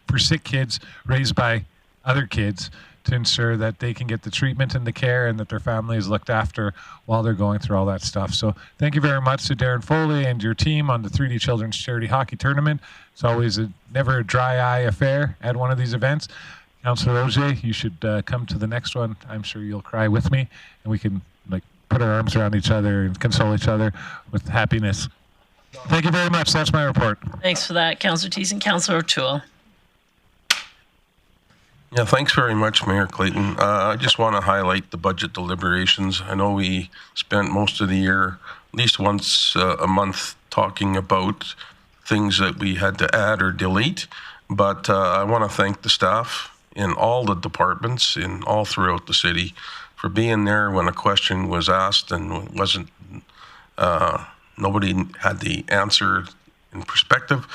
for sick kids raised by other kids to ensure that they can get the treatment and the care and that their family is looked after while they're going through all that stuff. So thank you very much to Darren Foley and your team on the 3D Children's Charity Hockey Tournament. It's always never a dry eye affair at one of these events. Councillor Roger, you should come to the next one. I'm sure you'll cry with me, and we can put our arms around each other and console each other with happiness. Thank you very much. That's my report. Thanks for that, Councillor Thiessen. Councillor O'Toole. Yeah, thanks very much, Mayor Clayton. I just want to highlight the budget deliberations. I know we spent most of the year, at least once a month, talking about things that we had to add or delete. But I want to thank the staff in all the departments, in all throughout the city, for being there when a question was asked and wasn't, nobody had the answer in perspective.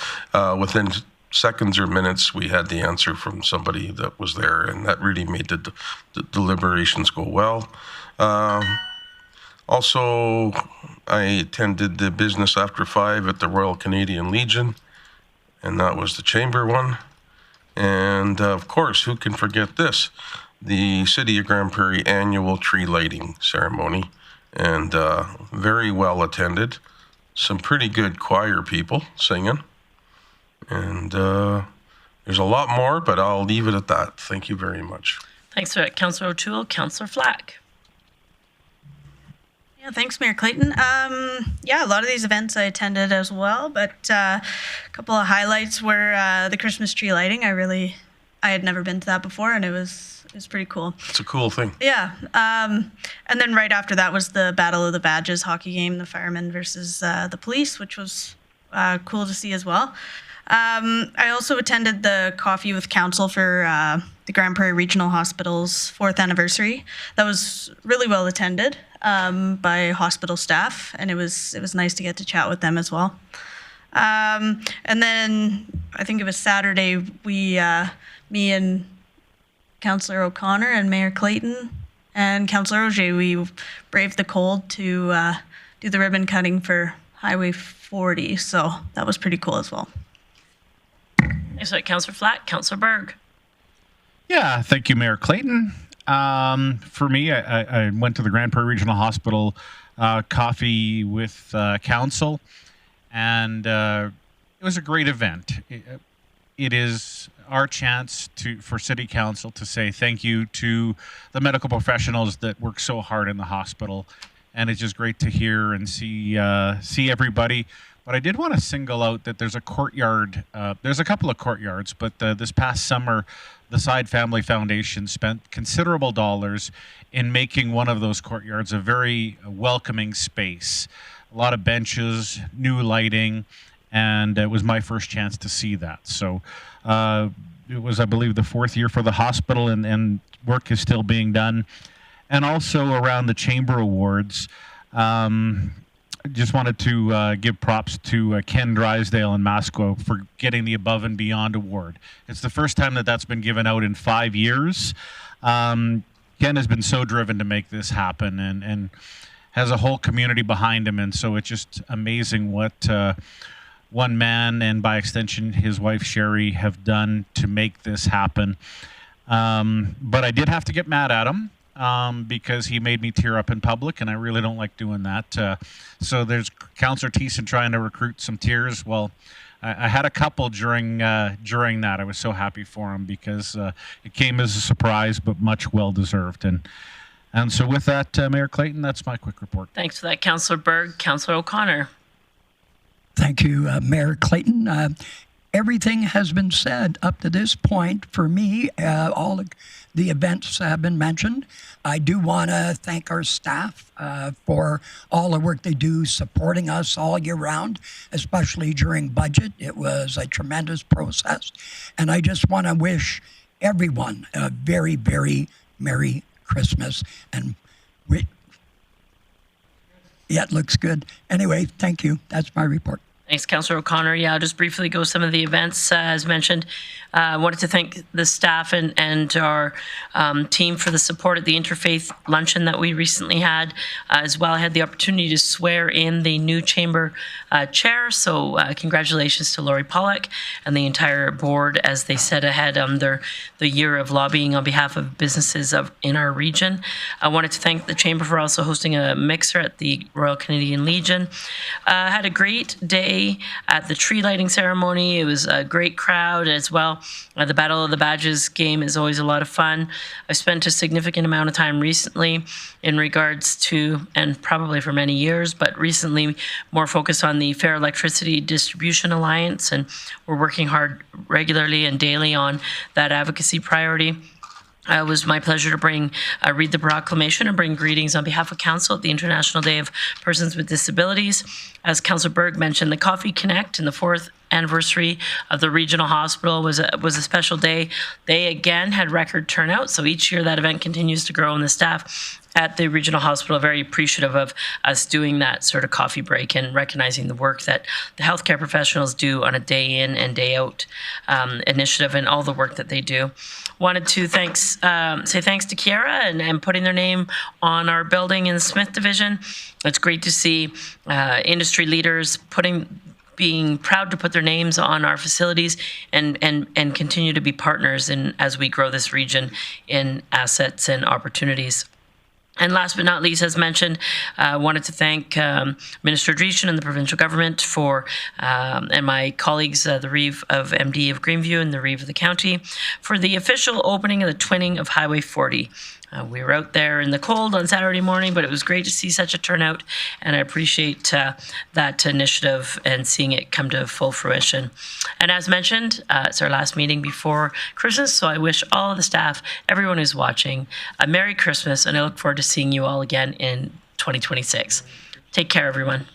Within seconds or minutes, we had the answer from somebody that was there, and that really made the deliberations go well. Also, I attended the Business After 5 at the Royal Canadian Legion, and that was the Chamber one. And of course, who can forget this? The City of Grande Prairie annual tree lighting ceremony, and very well attended. Some pretty good choir people singing. And there's a lot more, but I'll leave it at that. Thank you very much. Thanks for that, Councillor O'Toole. Councillor Flack. Yeah, thanks, Mayor Clayton. Yeah, a lot of these events I attended as well, but a couple of highlights were the Christmas tree lighting. I had never been to that before, and it was pretty cool. It's a cool thing. Yeah. And then right after that was the Battle of the Badges hockey game, the firemen versus the police, which was cool to see as well. I also attended the Coffee with Council for the Grande Prairie Regional Hospital's 4th anniversary. That was really well attended by hospital staff, and it was nice to get to chat with them as well. And then I think it was Saturday, me and Councillor O'Connor and Mayor Clayton and Councillor Auger, we braved the cold to do the ribbon cutting for Highway 40, so that was pretty cool as well. Thanks for that, Councillor Flatt. Councillor Berg. Yeah, thank you, Mayor Clayton. For me, I went to the Grande Prairie Regional Hospital coffee with council, and it was a great event. It is our chance for City Council to say thank you to the medical professionals that work so hard in the hospital, and it's just great to hear and see everybody. But I did want to single out that there's a courtyard. There's a couple of courtyards, but this past summer, the Side Family Foundation spent considerable dollars in making one of those courtyards a very welcoming space. A lot of benches, new lighting, and it was my first chance to see that. So it was, I believe, the 4th year for the hospital, and work is still being done. And also around the Chamber Awards, just wanted to give props to Ken Drysdale and Masco for getting the Above and Beyond Award. It's the first time that's been given out in 5 years. Ken has been so driven to make this happen and has a whole community behind him. And so it's just amazing what one man and by extension his wife Sherry have done to make this happen. But I did have to get mad at him. Because he made me tear up in public, and I really don't like doing that. So there's Councillor Thiessen trying to recruit some tears. Well, I had a couple during that. I was so happy for him because it came as a surprise, but much well deserved. And so with that, Mayor Clayton, that's my quick report. Thanks for that, Councillor Berg. Councillor O'Connor. Thank you, Mayor Clayton. Everything has been said up to this point for me. All the events have been mentioned. I do want to thank our staff for all the work they do supporting us all year round, especially during budget. It was a tremendous process. And I just want to wish everyone a very, very Merry Christmas. And yeah, it looks good. Anyway, thank you. That's my report. Thanks, Councillor O'Connor. Yeah, I'll just briefly go some of the events as mentioned. I wanted to thank the staff and our team for the support at the Interfaith Luncheon that we recently had. As well, I had the opportunity to swear in the new chamber chair. So congratulations to Lori Pollock and the entire board as they set ahead the year of lobbying on behalf of businesses in our region. I wanted to thank the chamber for also hosting a mixer at the Royal Canadian Legion. Had a great day at the tree lighting ceremony. It was a great crowd as well. The Battle of the Badges game is always a lot of fun. I spent a significant amount of time recently in regards to, and probably for many years, but recently more focused on the Fair Electricity Distribution Alliance, and we're working hard regularly and daily on that advocacy priority. It was my pleasure to read the proclamation and bring greetings on behalf of Council at the International Day of Persons with Disabilities. As Councillor Berg mentioned, the Coffee Connect and the 4th anniversary of the regional hospital was a special day. They again had record turnout, so each year that event continues to grow, and the staff at the regional hospital are very appreciative of us doing that sort of coffee break and recognizing the work that the healthcare professionals do on a day in and day out initiative and all the work that they do. Wanted to say thanks to Kiara and putting their name on our building in the Smith Division. It's great to see industry leaders being proud to put their names on our facilities and continue to be partners as we grow this region in assets and opportunities. And last but not least, as mentioned, I wanted to thank Minister Dreeshen and the provincial government and my colleagues, the Reeve of MD of Greenview and the Reeve of the county, for the official opening of the twinning of Highway 40. We were out there in the cold on Saturday morning, but it was great to see such a turnout, and I appreciate that initiative and seeing it come to full fruition. And as mentioned, it's our last meeting before Christmas, so I wish all of the staff, everyone who's watching, a Merry Christmas, and I look forward to seeing you all again in 2026. Take care, everyone.